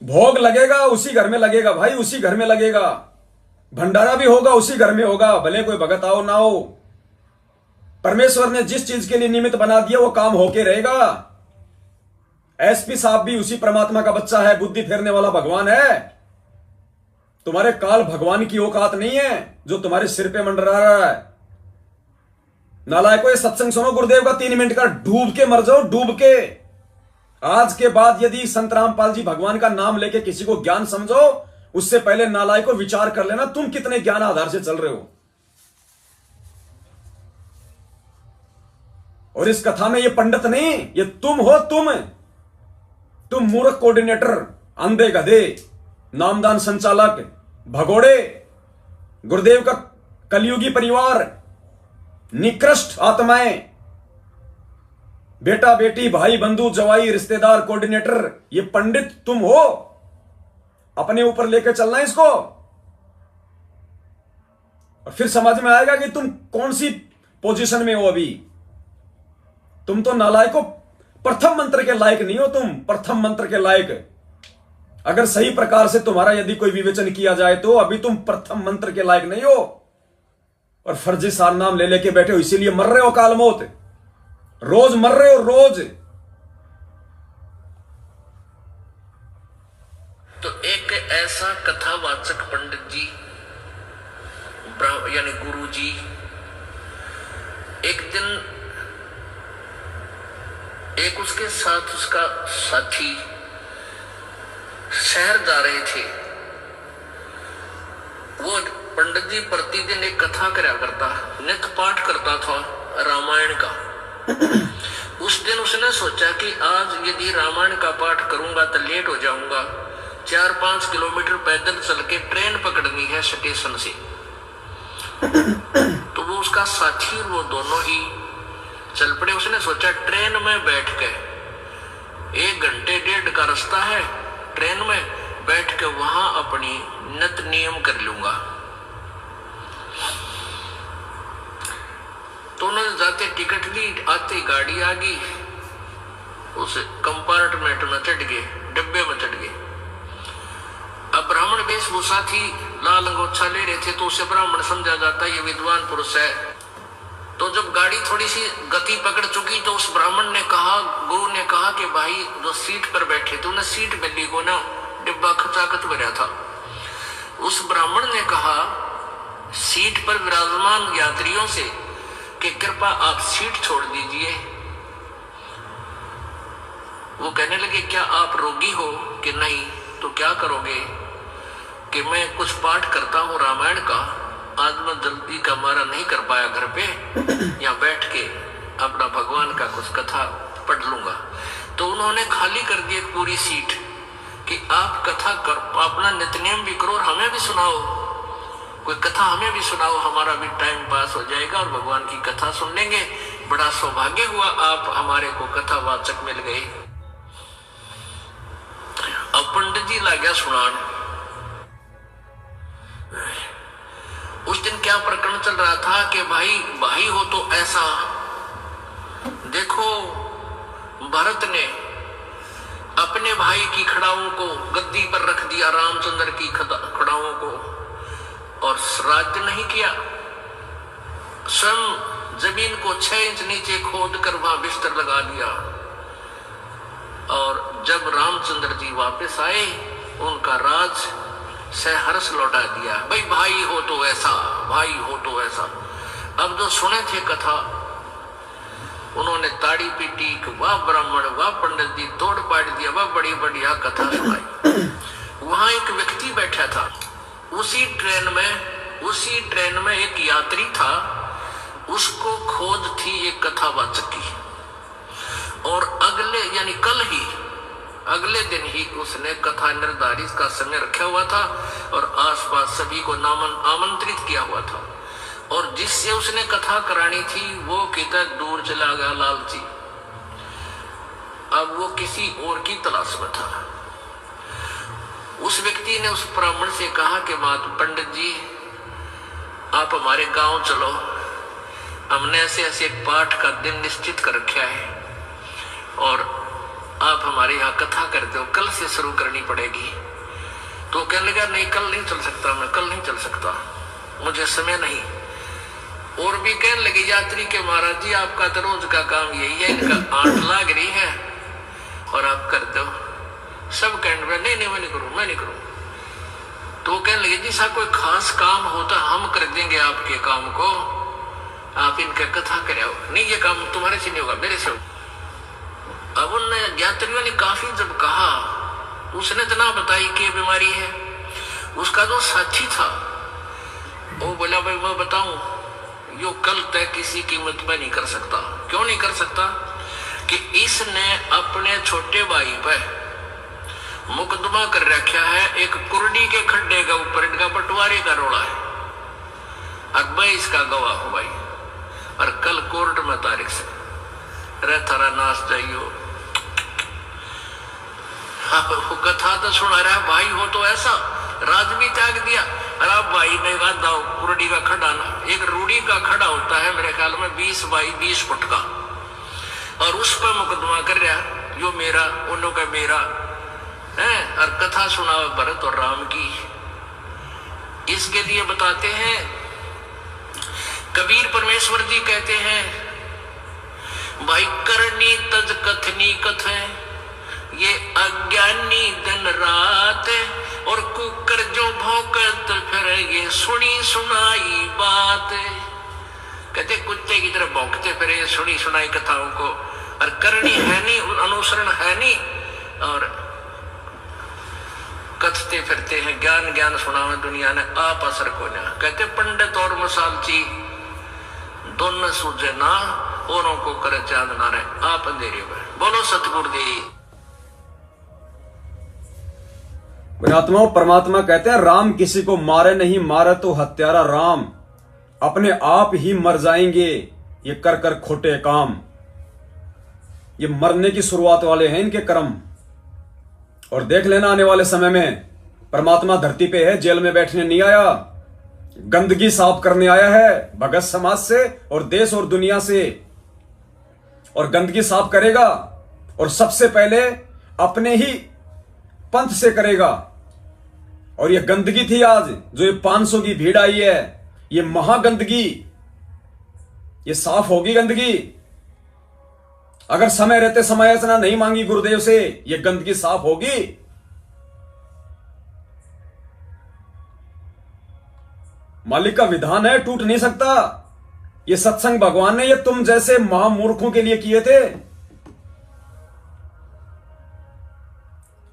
भोग लगेगा उसी घर में लगेगा भाई, उसी घर में लगेगा। भंडारा भी होगा उसी घर में होगा, भले कोई भगत आओ ना हो। परमेश्वर ने जिस चीज के लिए निमित्त बना दिया वो काम होके रहेगा। एसपी साहब भी उसी परमात्मा का बच्चा है, बुद्धि फेरने वाला भगवान है। तुम्हारे काल भगवान की औकात नहीं है जो तुम्हारे सिर पे मंडरा रहा है। नालायको, ये सत्संग सुनो गुरुदेव का 3 मिनट का, डूब के मर जाओ, डूब के। आज के बाद यदि संत रामपाल जी भगवान का नाम लेके किसी को ज्ञान समझो, उससे पहले नालायको विचार कर लेना तुम कितने ज्ञान आधार से चल रहे हो। और इस कथा में ये पंडित नहीं, ये तुम हो। तुम मूर्ख कोऑर्डिनेटर, अंधे गधे, नामदान संचालक, भगोड़े, गुरुदेव का कलयुगी परिवार, निकृष्ट आत्माएं, बेटा बेटी भाई बंधु जवाई रिश्तेदार कोऑर्डिनेटर, ये पंडित तुम हो। अपने ऊपर लेकर चलना इसको, और फिर समझ में आएगा कि तुम कौन सी पोजीशन में हो अभी। तुम तो नालायको प्रथम मंत्र के लायक नहीं हो, तुम प्रथम मंत्र के लायक। अगर सही प्रकार से तुम्हारा यदि कोई विवेचन किया जाए तो अभी तुम प्रथम मंत्र के लायक नहीं हो, और फर्जी सार नाम ले लेके बैठे हो, इसीलिए मर रहे हो काल मौत। रोज मर रहे हो, रोज। तो एक ऐसा कथावाचक पंडित जी यानी गुरु जी एक दिन एक उसके साथ उसका साथी शहर जा रहे थे। वो पंडित जी प्रतिदिन एक कथा करा करता, नित्य पाठ करता था रामायण का। उस दिन उसने सोचा कि आज यदि रामायण का पाठ करूंगा तो लेट हो जाऊंगा, 4-5 किलोमीटर पैदल चल के ट्रेन पकड़नी है स्टेशन से। तो वो उसका साथी और वो दोनों ही चल पड़े। उसने सोचा ट्रेन में बैठ के 1 घंटे 1.5 का रास्ता है, ट्रेन में बैठ के वहां अपनी नित्य नियम कर लूंगा। तो उन्होंने जाते टिकट ली, आते गाड़ी आ गई, उस कंपार्टमेंट में चढ़ गए, डिब्बे में चढ़ गए। अब ब्राह्मण वेशभूषा थी, लाल अंगोछा ले रहे थे, तो उसे ब्राह्मण समझा जाता ये विद्वान पुरुष है। तो जब गाड़ी थोड़ी सी गति पकड़ चुकी तो उस ब्राह्मण ने कहा, गुरु ने कहा कि भाई जो सीट पर बैठे थे उन्हें सीट मिली को ना, डिब्बा खचाखच भरा था। उस ब्राह्मण ने कहा सीट पर विराजमान यात्रियों से कि कृपा आप सीट छोड़ दीजिए। वो कहने लगे क्या आप रोगी हो कि नहीं? तो क्या करोगे? कि मैं कुछ पाठ करता हूँ रामायण का, आज मैं जल्दी का मारा नहीं कर पाया घर पे, यहाँ बैठ के अपना भगवान का कुछ कथा पढ़ लूंगा। तो उन्होंने खाली कर दी एक पूरी सीट कि आप कथा कर, अपना नित्यनेम भी करो और हमें भी सुनाओ, कोई कथा हमें भी सुनाओ, हमारा भी टाइम पास हो जाएगा और भगवान की कथा सुन लेंगे। बड़ा सौभाग्य हुआ आप हमारे को कथावाचक मिल गए। अब पंडित जी ला गया सुनान। उस दिन क्या प्रकरण चल रहा था कि भाई हो तो ऐसा देखो, भरत ने अपने भाई की खड़ाओं को गद्दी पर रख दिया, रामचंद्र की खड़ाओं को, और श्राद्ध नहीं किया। स्वयं जमीन को 6 इंच नीचे खोद कर वहां बिस्तर लगा दिया। और जब रामचंद्र जी वापस आए, उनका राज सहर्ष लौटा दिया। भाई भाई हो तो ऐसा, भाई हो तो ऐसा। अब जो सुने थे कथा, उन्होंने ताड़ी पीटी कि वाह ब्राह्मण, वाह पंडित जी, तोड़ पाड़ दिया, वाह बड़ी बढ़िया कथा सुनाई। वहां एक व्यक्ति बैठा था, उसी ट्रेन में एक यात्री था, उसको खोज थी एक कथावाचक की। और अगले दिन ही उसने कथा निर्धारित का समय रखा हुआ था और आसपास सभी को आमंत्रित किया हुआ था। और जिससे उसने कथा करानी थी वो कितना दूर चला गया लालची। अब वो किसी और की तलाश में था। उस व्यक्ति ने उस ब्राह्मण से कहा कि पंडित जी, आप हमारे गांव चलो, हमने ऐसे ऐसे एक पाठ का दिन निश्चित कर रखा है और आप हमारे यहाँ कथा कर दो, कल से शुरू करनी पड़ेगी। तो कहने लगा नहीं, कल नहीं चल सकता, मैं कल नहीं चल सकता, मुझे समय नहीं। और भी कहने लगे यात्री के महाराज जी, आपका तो रोज का काम यही है, इनका आंट लाग रही है और आप कर दो। सब कहने लगे नहीं मैं नहीं करूं। तो कहने लगे जी साहब, कोई खास काम होता हम कर देंगे आपके काम को, आप इनका कथा कराओ। नहीं, ये काम तुम्हारे से नहीं होगा, मेरे से होगा। अब उन यात्रियों ने काफी जब कहा, उसने इतना बताई कि बीमारी है। उसका जो साथी था वो बोला भाई मैं बताऊं, यो कल तक किसी कीमत पर नहीं कर सकता। क्यों नहीं कर सकता? कि इसने अपने छोटे भाई पर मुकदमा कर रखा है, एक कुर्डी के खड्डे का ऊपर इनका बंटवारे का रोड़ा है और मैं इसका गवाह हूं भाई। और कल कोर्ट में तारीख से रे थारा नाश जाइयो। वो कथा तो सुना रहा है, भाई हो तो ऐसा, राज भी त्याग दिया। अरे भाई ने कहा कुर्डी का खड़ा ना, एक रूढ़ी का खड़ा होता है मेरे ख्याल में 20 बाई 20 फुट का, और उस पर मुकदमा कर रहा, यो मेरा उन्हों का मेरा है। और कथा सुना भरत और राम की। इसके लिए बताते हैं कबीर परमेश्वर जी कहते हैं, भाई करनी तज कथनी कथ है, ये अज्ञानी दिन रात, और कुकर जो भौंकत फिर ये सुनी सुनाई बात। कहते कुत्ते की तरह भौंकते फिर ये सुनी सुनाई कथाओं को, और करनी है नहीं, अनुसरण है नहीं, और कथते फिरते हैं। ज्ञान सुनावे दुनिया ने, आप असर को ना। कहते पंडित और मसालची दोनों सूझे ना, औरों को करे चांद ना रहे, आप अंधेरे में। बोलो सतगुरुदेव। आत्माओं, परमात्मा कहते हैं राम किसी को मारे नहीं, मारे तो हत्यारा राम, अपने आप ही मर जाएंगे ये कर कर खोटे काम। ये मरने की शुरुआत वाले हैं इनके कर्म। और देख लेना आने वाले समय में परमात्मा धरती पे है, जेल में बैठने नहीं आया, गंदगी साफ करने आया है भगत समाज से और देश और दुनिया से। और गंदगी साफ करेगा और सबसे पहले अपने ही पंथ से करेगा। और ये गंदगी थी आज जो ये 500 की भीड़ आई है, ये महागंदगी, ये साफ होगी गंदगी। अगर समय रहते समय याचना नहीं मांगी गुरुदेव से, ये गंदगी साफ होगी। मालिक का विधान है, टूट नहीं सकता। ये सत्संग भगवान ने ये तुम जैसे महामूर्खों के लिए किए थे।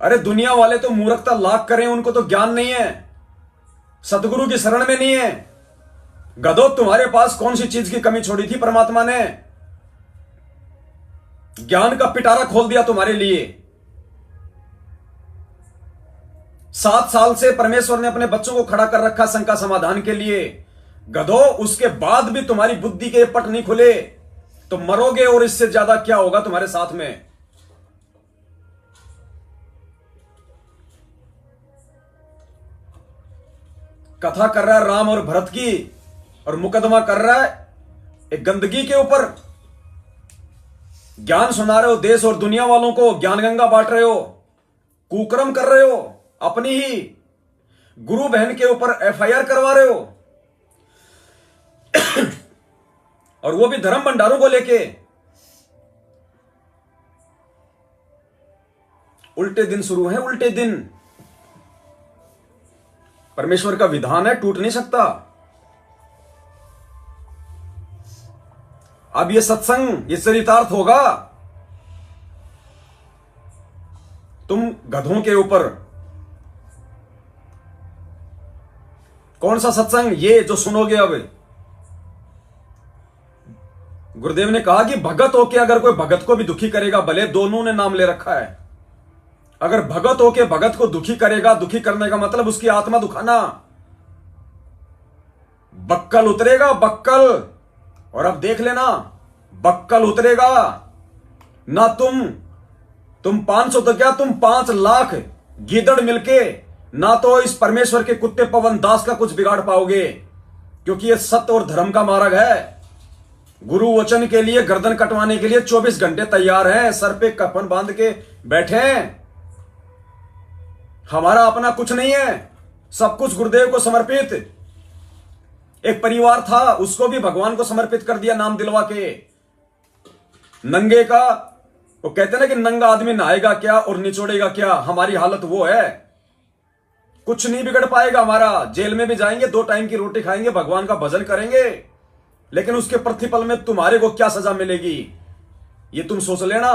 अरे दुनिया वाले तो मूर्खता लाख करें, उनको तो ज्ञान नहीं है, सतगुरु की शरण में नहीं है। गधो, तुम्हारे पास कौन सी चीज की कमी छोड़ी थी परमात्मा ने? ज्ञान का पिटारा खोल दिया तुम्हारे लिए। 7 साल से परमेश्वर ने अपने बच्चों को खड़ा कर रखा शंका समाधान के लिए। गधो, उसके बाद भी तुम्हारी बुद्धि के पट नहीं खुले तो मरोगे, और इससे ज्यादा क्या होगा तुम्हारे साथ में। कथा कर रहा है राम और भरत की, और मुकदमा कर रहा है एक गंदगी के ऊपर। ज्ञान सुना रहे हो देश और दुनिया वालों को, ज्ञान गंगा बांट रहे हो, कुकर्म कर रहे हो, अपनी ही गुरु बहन के ऊपर एफआईआर करवा रहे हो, और वो भी धर्म भंडारों को लेके। उल्टे दिन शुरू हैं, उल्टे दिन। परमेश्वर का विधान है, टूट नहीं सकता। अब ये सत्संग, ये चरितार्थ होगा तुम गधों के ऊपर। कौन सा सत्संग? ये जो सुनोगे अब। गुरुदेव ने कहा कि भगत होके अगर कोई भगत को भी दुखी करेगा, भले दोनों ने नाम ले रखा है, अगर भगत होके भगत को दुखी करेगा, दुखी करने का मतलब उसकी आत्मा दुखाना, बक्कल उतरेगा, बक्कल। और अब देख लेना, बक्कल उतरेगा ना। तुम 500 तो क्या, तुम 5 लाख गीदड़ मिलके ना तो इस परमेश्वर के कुत्ते पवन दास का कुछ बिगाड़ पाओगे, क्योंकि ये सत्य और धर्म का मार्ग है। गुरु वचन के लिए गर्दन कटवाने के लिए 24 घंटे तैयार हैं, सर पे कफन बांध के बैठे हैं। हमारा अपना कुछ नहीं है, सब कुछ गुरुदेव को समर्पित। एक परिवार था, उसको भी भगवान को समर्पित कर दिया नाम दिलवा के। नंगे का, वो कहते ना कि नंगा आदमी नहाएगा क्या और निचोड़ेगा क्या, हमारी हालत वो है। कुछ नहीं बिगड़ पाएगा हमारा। जेल में भी जाएंगे, 2 टाइम की रोटी खाएंगे, भगवान का भजन करेंगे, लेकिन उसके प्रतिफल में तुम्हारे को क्या सजा मिलेगी, ये तुम सोच लेना।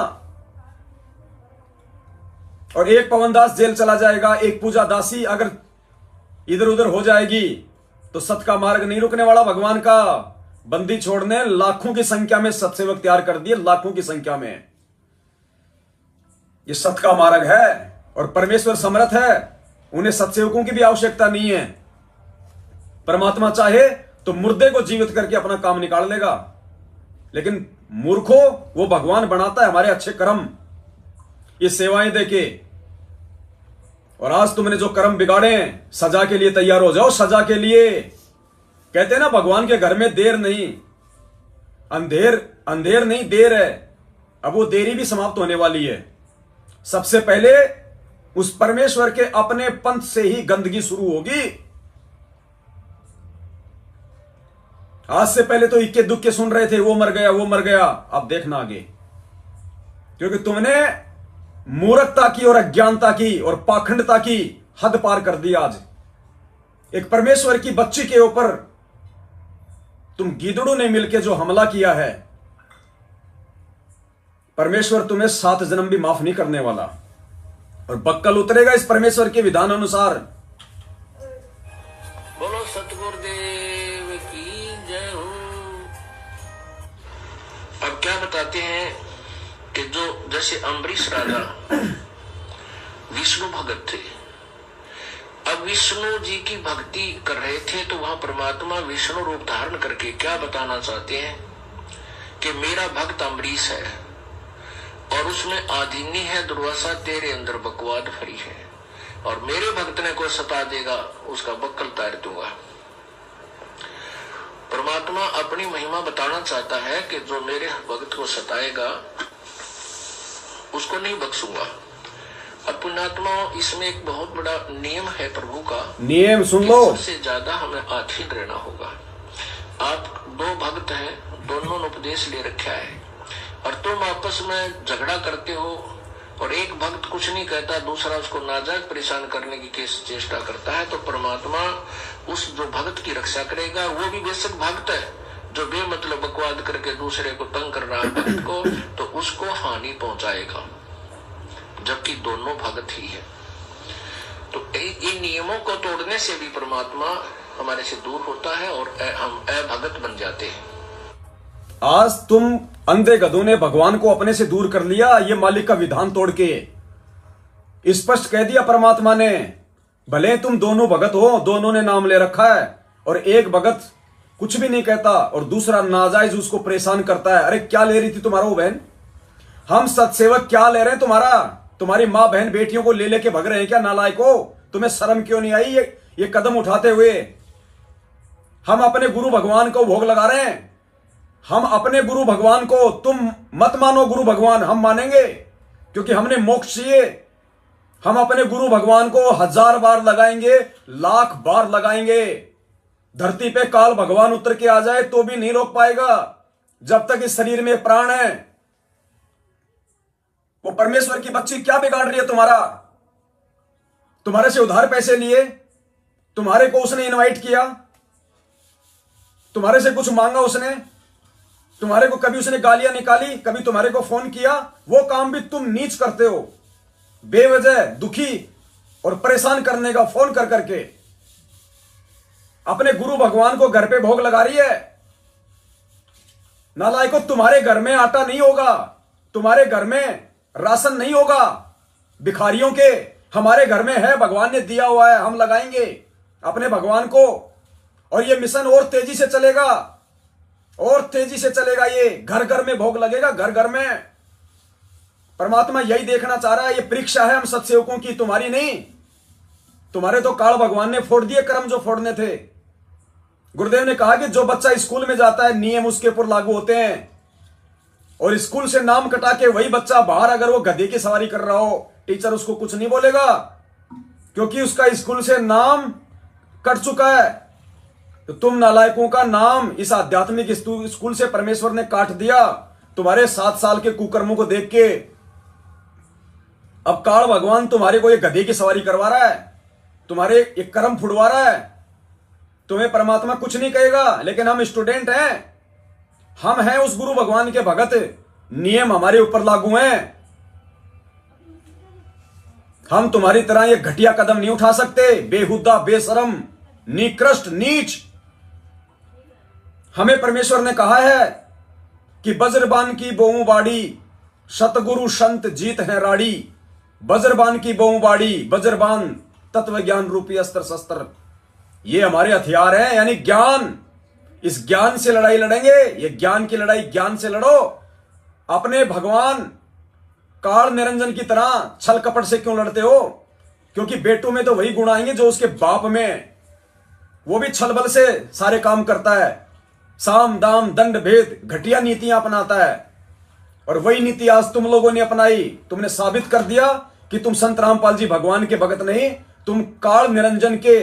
और एक पवनदास जेल चला जाएगा, एक पूजा दासी अगर इधर उधर हो जाएगी, तो सत का मार्ग नहीं रुकने वाला भगवान का। बंदी छोड़ने लाखों की संख्या में सत्सेवक तैयार कर दिए, लाखों की संख्या में। ये सत का मार्ग है और परमेश्वर समर्थ है, उन्हें सत्सेवकों की भी आवश्यकता नहीं है। परमात्मा चाहे तो मुर्दे को जीवित करके अपना काम निकाल लेगा, लेकिन मूर्खों वो भगवान बनाता है हमारे अच्छे कर्म, ये सेवाएं देके। और आज तुमने जो कर्म बिगाड़े हैं, सजा के लिए तैयार हो जाओ, सजा के लिए। कहते हैं ना, भगवान के घर में देर नहीं, अंधेर नहीं, देर है। अब वो देरी भी समाप्त होने वाली है। सबसे पहले उस परमेश्वर के अपने पंथ से ही गंदगी शुरू होगी। आज से पहले तो इक्के दुक्के सुन रहे थे, वो मर गया, वो मर गया। अब देखना आगे, क्योंकि तुमने मूर्खता की और अज्ञानता की और पाखंडता की हद पार कर दी। आज एक परमेश्वर की बच्ची के ऊपर तुम गीदड़ों ने मिलकर जो हमला किया है, परमेश्वर तुम्हें 7 जन्म भी माफ नहीं करने वाला, और बक्कल उतरेगा इस परमेश्वर के विधान अनुसार। बोलो सतगुरुदेव की जय हो। अब क्या बताते हैं कि जो जैसे अम्बरीश राजा विष्णु भगत थे, अब विष्णु जी की भक्ति कर रहे थे, तो वहां परमात्मा विष्णु रूप धारण करके क्या बताना चाहते हैं कि मेरा भक्त अम्बरीश है और उसमें आधीनी है दुर्वासा, तेरे अंदर बकवाद भरी है, और मेरे भक्त ने कोई सता देगा उसका बक्कल तार दूंगा। परमात्मा अपनी महिमा बताना चाहता है कि जो मेरे भक्त को सताएगा उसको नहीं बख्शूंगा। अब पुण्यात्मा, इसमें एक बहुत बड़ा नियम है प्रभु का, नियम सुन लो। सबसे ज्यादा हमें आधीन रहना होगा। आप 2 भक्त हैं, दोनों ने उपदेश ले रखा है, और तुम आपस में झगड़ा करते हो, और एक भक्त कुछ नहीं कहता, दूसरा उसको नाजायज परेशान करने की चेष्टा करता है, तो परमात्मा उस जो भक्त की रक्षा करेगा, वो भी बेशक भक्त है, जो बेमतलब बकवाद करके दूसरे को तंग कर रहा है भक्त को, तो उसको हानि पहुंचाएगा, जबकि दोनों भगत ही है। तो इन नियमों को तोड़ने से भी परमात्मा हमारे से दूर होता है और हम अभगत बन जाते हैं। आज तुम अंधे गधों ने भगवान को अपने से दूर कर लिया, ये मालिक का विधान तोड़ के। स्पष्ट कह दिया परमात्मा ने, भले तुम दोनों भगत हो, दोनों ने नाम ले रखा है, और एक भगत कुछ भी नहीं कहता और दूसरा नाजायज उसको परेशान करता है। अरे क्या ले रही थी तुम्हारा वो बहन? हम सत्सेवक क्या ले रहे हैं तुम्हारा? तुम्हारी माँ बहन बेटियों को ले लेके भग रहे हैं क्या नालायको? तुम्हें शर्म क्यों नहीं आई ये कदम उठाते हुए? हम अपने गुरु भगवान को भोग लगा रहे हैं, हम अपने गुरु भगवान को, तुम मत मानो गुरु भगवान, हम मानेंगे क्योंकि हमने मोक्ष चाहिए। हम अपने गुरु भगवान को 1000 बार लगाएंगे, 1,00,000 बार लगाएंगे। धरती पे काल भगवान उतर के आ जाए तो भी नहीं रोक पाएगा जब तक इस शरीर में प्राण है। वो परमेश्वर की बच्ची क्या बिगाड़ रही है तुम्हारा? तुम्हारे से उधार पैसे लिए, तुम्हारे को उसने इनवाइट किया, तुम्हारे से कुछ मांगा उसने, तुम्हारे को कभी उसने गालियां निकाली, कभी तुम्हारे को फोन किया, वो काम भी तुम नीच करते हो, बेवजह दुखी और परेशान करने का फोन कर करके। अपने गुरु भगवान को घर पे भोग लगा रही है। नालायकों, तुम्हारे घर में आटा नहीं होगा, तुम्हारे घर में राशन नहीं होगा भिखारियों के, हमारे घर में है, भगवान ने दिया हुआ है, हम लगाएंगे अपने भगवान को। और ये मिशन और तेजी से चलेगा, और तेजी से चलेगा। ये घर घर में भोग लगेगा, घर घर में। परमात्मा यही देखना चाह रहा है। ये परीक्षा है हम सत्सेवकों की, तुम्हारी नहीं। तुम्हारे तो काल भगवान ने फोड़ दिए कर्म जो फोड़ने थे। गुरुदेव ने कहा कि जो बच्चा स्कूल में जाता है नियम उसके ऊपर लागू होते हैं, और स्कूल से नाम कटा के वही बच्चा बाहर अगर वो गधे की सवारी कर रहा हो, टीचर उसको कुछ नहीं बोलेगा क्योंकि उसका स्कूल से नाम कट चुका है। तो तुम नालायकों का नाम इस आध्यात्मिक स्कूल से परमेश्वर ने काट दिया तुम्हारे 7 साल के कुकर्मों को देख के। अब काल भगवान तुम्हारे को एक गधे की सवारी करवा रहा है, तुम्हारे एक कर्म फुड़वा रहा है। तुम्हें परमात्मा कुछ नहीं कहेगा, लेकिन हम स्टूडेंट हैं, हम हैं उस गुरु भगवान के भगत, नियम हमारे ऊपर लागू हैं। हम तुम्हारी तरह ये घटिया कदम नहीं उठा सकते, बेहुदा, बेशरम, निकृष्ट, नीच। हमें परमेश्वर ने कहा है कि बज्रबान की बोऊ बाड़ी, सतगुरु संत जीत है राड़ी। बज्रबान की बोऊ बाड़ी, बज्रबान तत्व ज्ञान रूपी अस्त्र शस्त्र, ये हमारे हथियार हैं, यानी ज्ञान। इस ज्ञान से लड़ाई लड़ेंगे, ये ज्ञान की लड़ाई ज्ञान से लड़ो। अपने भगवान काल निरंजन की तरह छल कपट से क्यों लड़ते हो? क्योंकि बेटों में तो वही गुण आएंगे जो उसके बाप में। वो भी छल बल से सारे काम करता है, साम दाम दंड भेद घटिया नीतियां अपनाता है। और वही नीति आज तुम लोगों ने अपनाई। तुमने साबित कर दिया कि तुम संत रामपाल जी भगवान के भगत नहीं, तुम काल निरंजन के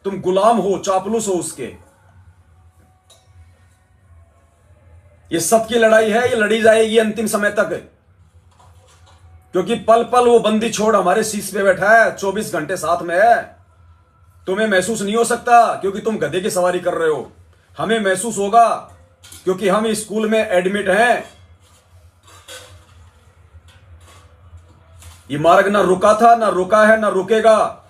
तुम गुलाम हो, चापलूस हो उसके। ये सत्य की लड़ाई है, ये लड़ी जाएगी अंतिम समय तक, क्योंकि पल पल वो बंदी छोड़ हमारे शीश पे बैठा है, 24 घंटे साथ में है। तुम्हें महसूस नहीं हो सकता क्योंकि तुम गधे की सवारी कर रहे हो, हमें महसूस होगा क्योंकि हम इस स्कूल में एडमिट हैं। ये मार्ग ना रुका था, ना रुका है, ना रुकेगा।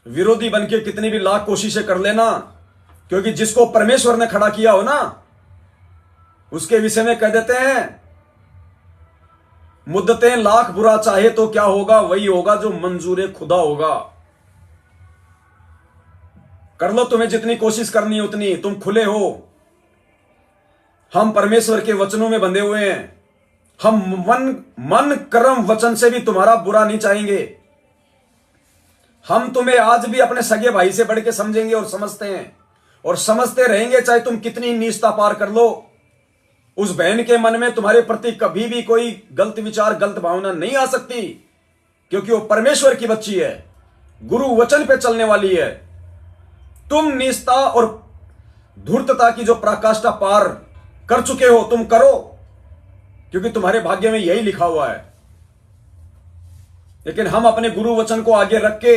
विरोधी बनके कितनी भी लाख कोशिशें कर लेना, क्योंकि जिसको परमेश्वर ने खड़ा किया हो ना, उसके विषय में कह देते हैं मुद्दतें लाख बुरा चाहे तो क्या होगा, वही होगा जो मंजूर खुदा होगा। कर लो, तुम्हें जितनी कोशिश करनी है उतनी, तुम खुले हो। हम परमेश्वर के वचनों में बंधे हुए हैं। हम मन कर्म वचन से भी तुम्हारा बुरा नहीं चाहेंगे। हम तुम्हें आज भी अपने सगे भाई से बढ़ के समझेंगे और समझते हैं, और समझते रहेंगे, चाहे तुम कितनी नीचता पार कर लो। उस बहन के मन में तुम्हारे प्रति कभी भी कोई गलत विचार, गलत भावना नहीं आ सकती, क्योंकि वो परमेश्वर की बच्ची है, गुरु वचन पे चलने वाली है। तुम नीचता और धूर्तता की जो पराकाष्ठा पार कर चुके हो, तुम करो, क्योंकि तुम्हारे भाग्य में यही लिखा हुआ है। लेकिन हम अपने गुरु वचन को आगे रख के,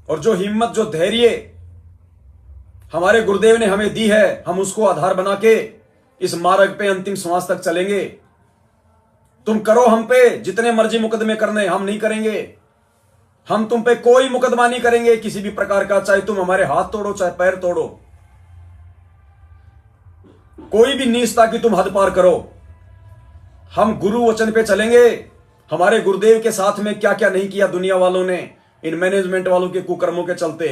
और जो हिम्मत, जो धैर्य हमारे गुरुदेव ने हमें दी है, हम उसको आधार बना के इस मार्ग पे अंतिम श्वास तक चलेंगे। तुम करो हम पे जितने मर्जी मुकदमे करने, हम नहीं करेंगे। हम तुम पे कोई मुकदमा नहीं करेंगे किसी भी प्रकार का, चाहे तुम हमारे हाथ तोड़ो, चाहे पैर तोड़ो, कोई भी नीचता की तुम हद पार करो। हम गुरु वचन पे चलेंगे। हमारे गुरुदेव के साथ में क्या क्या नहीं किया दुनिया वालों ने, इन मैनेजमेंट वालों के कुकर्मों के चलते।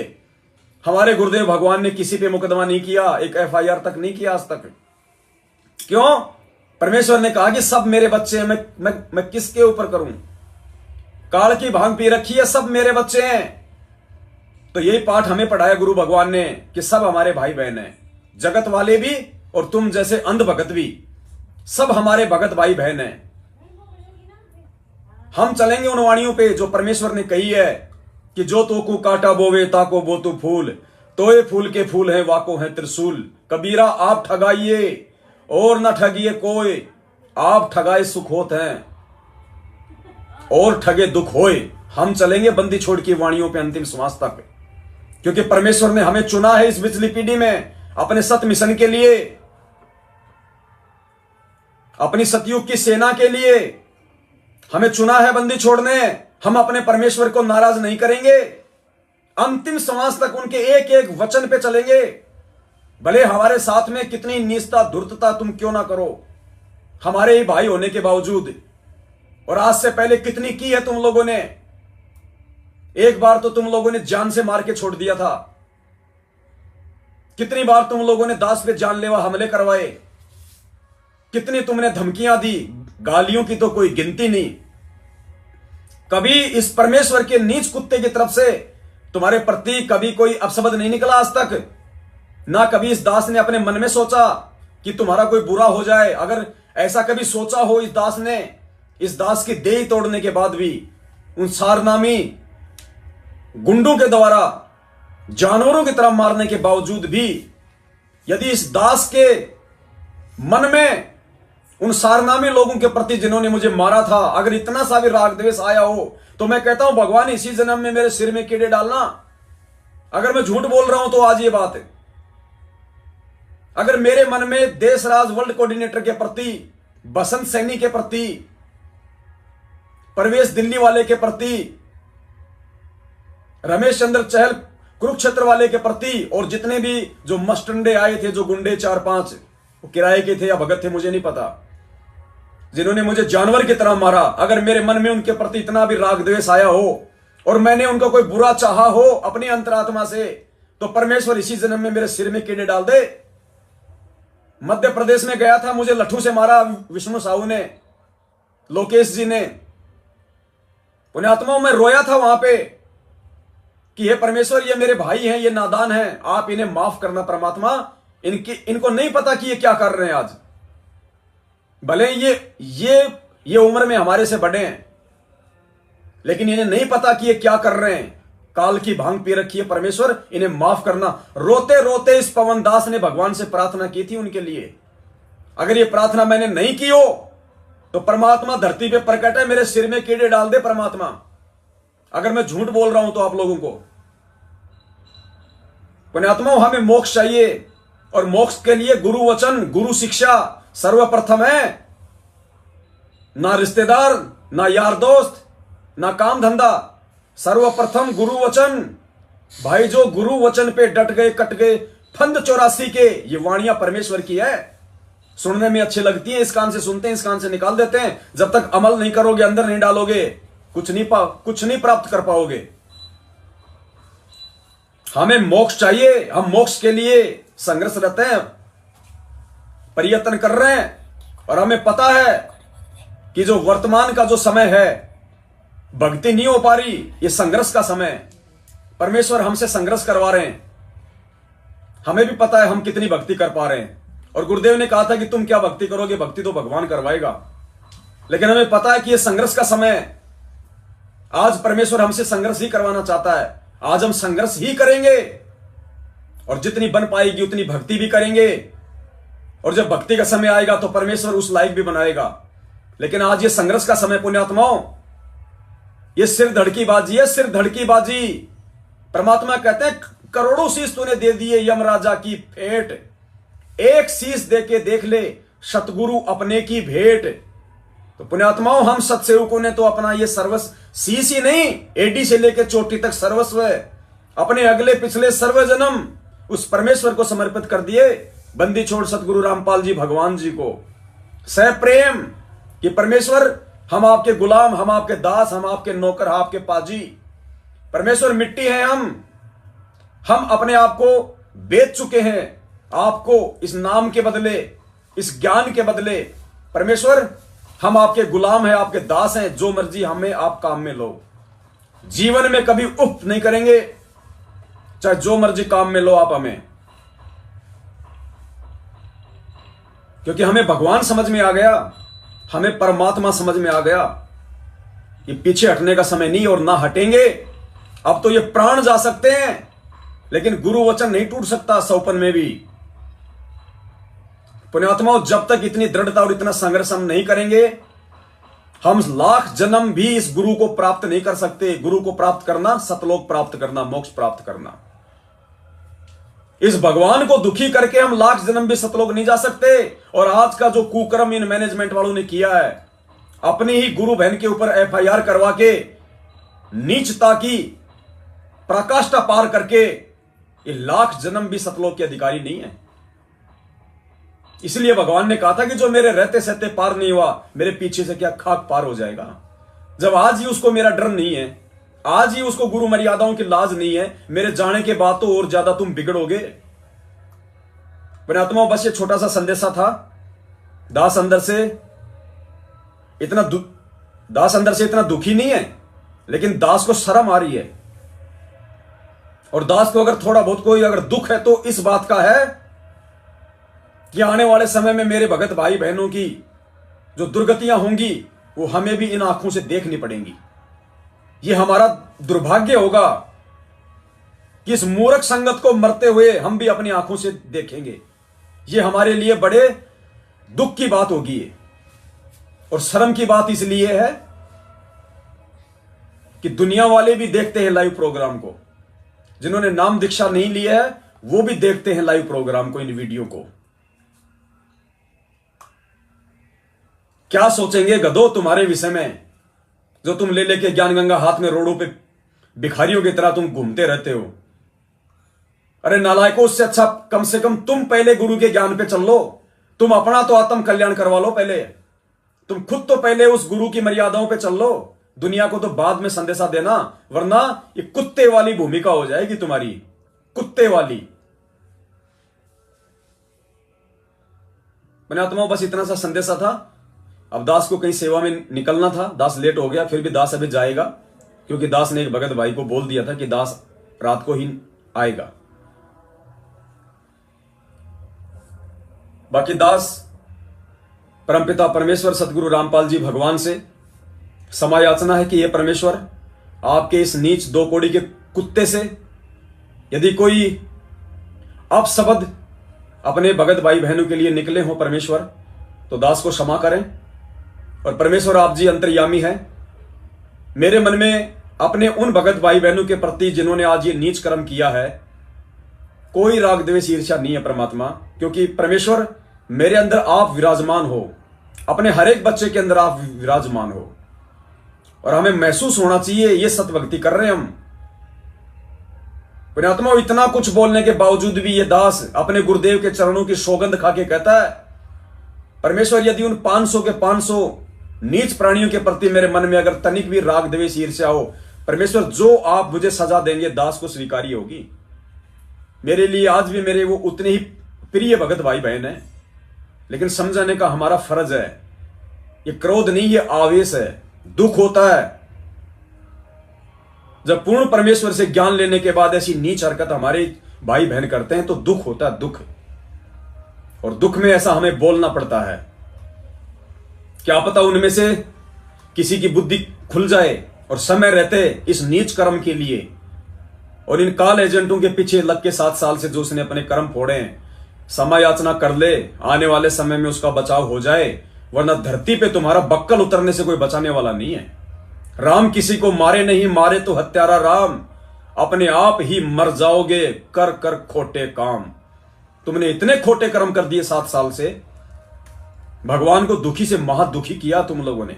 हमारे गुरुदेव भगवान ने किसी पे मुकदमा नहीं किया, एक FIR तक नहीं किया आज तक। क्यों? परमेश्वर ने कहा कि सब मेरे बच्चे हैं, मैं किसके ऊपर करूं? काल की भांग पी रखी है, सब मेरे बच्चे हैं। तो यही पाठ हमें पढ़ाया गुरु भगवान ने कि सब हमारे भाई बहन हैं, जगत वाले भी और तुम जैसे अंध भगत भी, सब हमारे भगत भाई बहन हैं। हम चलेंगे उन वाणियों पे जो परमेश्वर ने कही है कि जो तो को काटा बोवे ताको बो तो फूल, तोए फूल के फूल हैं वाको है त्रिशूल। कबीरा आप ठगाइए और न ठगिए कोई, आप ठगाए सुख होत हैं और ठगे दुख होए। हम चलेंगे बंदी छोड़ की वाणियों पे अंतिम श्वास तक, क्योंकि परमेश्वर ने हमें चुना है इस बिजली पीढ़ी में अपने सत्य मिशन के लिए, अपनी सतयुग की सेना के लिए हमें चुना है बंदी छोड़ने। हम अपने परमेश्वर को नाराज नहीं करेंगे, अंतिम श्वास तक उनके एक एक वचन पे चलेंगे, भले हमारे साथ में कितनी नीचता धूर्तता तुम क्यों ना करो, हमारे ही भाई होने के बावजूद। और आज से पहले कितनी की है तुम लोगों ने, एक बार तो तुम लोगों ने जान से मार के छोड़ दिया था, कितनी बार तुम लोगों ने दास पे जानलेवा हमले करवाए, कितनी तुमने धमकियां दी, गालियों की तो कोई गिनती नहीं। कभी इस परमेश्वर के नीच कुत्ते की तरफ से तुम्हारे प्रति कभी कोई अपशब्द नहीं निकला आज तक, ना कभी इस दास ने अपने मन में सोचा कि तुम्हारा कोई बुरा हो जाए। अगर ऐसा कभी सोचा हो इस दास ने, इस दास की देह तोड़ने के बाद भी, उन सारनामी गुंडों के द्वारा जानवरों की तरह मारने के बावजूद भी, यदि इस दास के मन में उन सारनामी लोगों के प्रति जिन्होंने मुझे मारा था, अगर इतना सा भी राग द्वेष आया हो, तो मैं कहता हूं भगवान इसी जन्म में मेरे सिर में कीड़े डालना। अगर मैं झूठ बोल रहा हूं तो आज ये बात है। अगर मेरे मन में देशराज वर्ल्ड कोऑर्डिनेटर के प्रति, बसंत सैनी के प्रति, प्रवेश दिल्ली वाले के प्रति, रमेश चंद्र चहल कुरुक्षेत्र वाले के प्रति, और जितने भी जो मस्टंडे आए थे, जो गुंडे 4-5 किराए के थे या भगत थे मुझे नहीं पता, जिन्होंने मुझे जानवर की तरह मारा, अगर मेरे मन में उनके प्रति इतना भी राग द्वेष आया हो और मैंने उनका कोई बुरा चाहा हो अपनी अंतरात्मा से, तो परमेश्वर इसी जन्म में मेरे सिर में कीड़े डाल दे। मध्य प्रदेश में गया था, मुझे लट्ठू से मारा विष्णु साहू ने, लोकेश जी ने, पुण्यात्माओं में रोया था वहां पे कि हे परमेश्वर, ये मेरे भाई हैं, ये नादान हैं, आप इन्हें माफ करना परमात्मा, इनको नहीं पता कि ये क्या कर रहे हैं आज। भले ये उम्र में हमारे से बड़े हैं, लेकिन इन्हें नहीं पता कि ये क्या कर रहे हैं, काल की भांग पी रखी है। परमेश्वर इन्हें माफ करना। रोते रोते इस पवन दास ने भगवान से प्रार्थना की थी उनके लिए। अगर ये प्रार्थना मैंने नहीं की हो तो परमात्मा धरती पे प्रकट है, मेरे सिर में कीड़े डाल दे परमात्मा, अगर मैं झूठ बोल रहा हूं तो आप लोगों को। पुण्यात्माओं, हमें मोक्ष चाहिए, और मोक्ष के लिए गुरु वचन, गुरु शिक्षा सर्वप्रथम है। ना रिश्तेदार, ना यार दोस्त, ना काम धंधा, सर्वप्रथम गुरु वचन। भाई जो गुरु वचन पे डट गए, कट गए फंद 84 के, ये वाणियां परमेश्वर की है, सुनने में अच्छी लगती है, इस कान से सुनते हैं, इस कान से निकाल देते हैं। जब तक अमल नहीं करोगे, अंदर नहीं डालोगे, कुछ नहीं प्राप्त कर पाओगे। हमें मोक्ष चाहिए, हम मोक्ष के लिए संघर्षरत हैं, प्रयत्न कर रहे हैं, और हमें पता है कि जो वर्तमान का जो समय है, भक्ति नहीं हो पा रही, ये संघर्ष का समय है। परमेश्वर हमसे संघर्ष करवा रहे हैं, हमें भी पता है हम कितनी भक्ति कर पा रहे हैं। और गुरुदेव ने कहा था कि तुम क्या भक्ति करोगे, भक्ति तो भगवान करवाएगा। लेकिन हमें पता है कि यह संघर्ष का समय है। आज परमेश्वर हमसे संघर्ष ही करवाना चाहता है, आज हम संघर्ष ही करेंगे, और जितनी बन पाएगी उतनी भक्ति भी करेंगे, और जब भक्ति का समय आएगा तो परमेश्वर उस लायक भी बनाएगा। लेकिन आज ये संघर्ष का समय पुण्यात्माओं, ये सिर धड़की बाजी है, सिर धड़की बाजी। परमात्मा कहते हैं करोड़ों शीश तूने दे दिए यमराजा की भेंट, एक शीश दे के देख ले सतगुरु अपने की भेंट। तो पुण्यात्माओं, हम सत्सेवकों ने तो अपना ये सर्वस्व, शीश ही नहीं, एडी से लेकर चोटी तक सर्वस्व है, अपने अगले पिछले सर्व जन्म उस परमेश्वर को समर्पित कर दिए। बंदी छोड़ सतगुरु रामपाल जी भगवान जी को सह प्रेम कि परमेश्वर हम आपके गुलाम, हम आपके दास, हम आपके नौकर, आपके पाजी। परमेश्वर मिट्टी है हम अपने आप को बेच चुके हैं आपको इस नाम के बदले, इस ज्ञान के बदले। परमेश्वर हम आपके गुलाम हैं, आपके दास हैं, जो मर्जी हमें आप काम में लो। जीवन में कभी उप नहीं करेंगे, चाहे जो मर्जी काम में लो आप हमें। क्योंकि हमें भगवान समझ में आ गया, हमें परमात्मा समझ में आ गया। ये पीछे हटने का समय नहीं और ना हटेंगे। अब तो ये प्राण जा सकते हैं लेकिन गुरु वचन नहीं टूट सकता सौपन में भी। पुण्यात्माओं, जब तक इतनी दृढ़ता और इतना संघर्ष हम नहीं करेंगे, हम लाख जन्म भी इस गुरु को प्राप्त नहीं कर सकते। गुरु को प्राप्त करना, सतलोक प्राप्त करना, मोक्ष प्राप्त करना। इस भगवान को दुखी करके हम लाख जन्म भी सतलोक नहीं जा सकते। और आज का जो कुकर्म इन मैनेजमेंट वालों ने किया है, अपनी ही गुरु बहन के ऊपर FIR करवा के नीचता की पराकाष्ठा पार करके ये लाख जन्म भी सतलोक के अधिकारी नहीं है। इसलिए भगवान ने कहा था कि जो मेरे रहते सहते पार नहीं हुआ, मेरे पीछे से क्या खाक पार हो जाएगा। जब आज ही उसको मेरा डर नहीं है, आज ही उसको गुरु मर्यादाओं की लाज नहीं है, मेरे जाने के बाद तो और ज्यादा तुम बिगड़ोगे। पुण्यात्माओं, बस ये छोटा सा संदेशा था। दास अंदर से इतना दुखी नहीं है, लेकिन दास को शर्म आ रही है। और दास को अगर थोड़ा बहुत कोई अगर दुख है तो इस बात का है कि आने वाले समय में मेरे भगत भाई बहनों की जो दुर्गतियां होंगी वो हमें भी इन आंखों से देखनी पड़ेंगी। ये हमारा दुर्भाग्य होगा कि इस मूर्ख संगत को मरते हुए हम भी अपनी आंखों से देखेंगे। ये हमारे लिए बड़े दुख की बात होगी और शर्म की बात इसलिए है कि दुनिया वाले भी देखते हैं लाइव प्रोग्राम को। जिन्होंने नाम दीक्षा नहीं लिया है वो भी देखते हैं लाइव प्रोग्राम को, इन वीडियो को। क्या सोचेंगे गधो तुम्हारे विषय में, जो तुम ले लेके ज्ञान गंगा हाथ में रोडों पे भिखारियों की तरह तुम घूमते रहते हो। अरे नालायकों, उससे अच्छा कम से कम तुम पहले गुरु के ज्ञान पे चल लो। तुम अपना तो आत्म कल्याण करवा लो पहले। तुम खुद तो पहले उस गुरु की मर्यादाओं पे चल लो। दुनिया को तो बाद में संदेशा देना, वरना ये कुत्ते वाली भूमिका हो जाएगी तुम्हारी, कुत्ते वाली। पुण्यात्माओं, बस इतना सा संदेशा था। अब दास को कहीं सेवा में निकलना था, दास लेट हो गया, फिर भी दास अभी जाएगा, क्योंकि दास ने एक भगत भाई को बोल दिया था कि दास रात को ही आएगा। बाकी दास परमपिता परमेश्वर सतगुरु रामपाल जी भगवान से क्षमा याचना है कि ये परमेश्वर, आपके इस नीच दो कोड़ी के कुत्ते से यदि कोई अपशब्द अपने भगत भाई बहनों के लिए निकले हो परमेश्वर, तो दास को क्षमा करें। और परमेश्वर, आप जी अंतर्यामी हैं। मेरे मन में अपने उन भगत भाई बहनों के प्रति जिन्होंने आज ये नीच कर्म किया है, कोई राग द्वेष ईर्ष्या नहीं है परमात्मा, क्योंकि परमेश्वर मेरे अंदर आप विराजमान हो, अपने हर एक बच्चे के अंदर आप विराजमान हो। और हमें महसूस होना चाहिए ये सतभक्ति कर रहे हैं हम। पुण्यात्मा, इतना कुछ बोलने के बावजूद भी ये दास अपने गुरुदेव के चरणों की सौगंध खा के कहता है, परमेश्वर यदि उन 500 के 500 नीच प्राणियों के प्रति मेरे मन में अगर तनिक भी राग द्वेष ईर्ष्या हो, परमेश्वर जो आप मुझे सजा देंगे दास को स्वीकारी होगी। मेरे लिए आज भी मेरे वो उतने ही प्रिय भगत भाई बहन है, लेकिन समझाने का हमारा फर्ज है। ये क्रोध नहीं, ये आवेश है, दुख होता है जब पूर्ण परमेश्वर से ज्ञान लेने के बाद ऐसी नीच हरकत हमारे भाई बहन करते हैं, तो दुख होता है, दुख। और दुख में ऐसा हमें बोलना पड़ता है। क्या पता उनमें से किसी की बुद्धि खुल जाए और समय रहते इस नीच कर्म के लिए और इन काल एजेंटों के पीछे लग के 7 साल से जो उसने अपने कर्म फोड़े हैं, समय याचना कर ले, आने वाले समय में उसका बचाव हो जाए, वरना धरती पे तुम्हारा बक्कल उतरने से कोई बचाने वाला नहीं है। राम किसी को मारे नहीं, मारे तो हत्यारा राम, अपने आप ही मर जाओगे कर कर खोटे काम। तुमने इतने खोटे कर्म कर दिए 7 साल से, भगवान को दुखी से महादुखी किया तुम लोगों ने।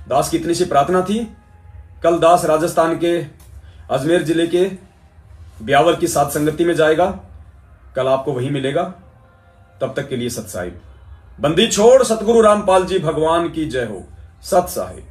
दास की इतनी सी प्रार्थना थी। कल दास राजस्थान के अजमेर जिले के ब्यावर की सात संगति में जाएगा, कल आपको वही मिलेगा। तब तक के लिए सत साहिब। बंदी छोड़ सतगुरु रामपाल जी भगवान की जय हो। सत साहिब।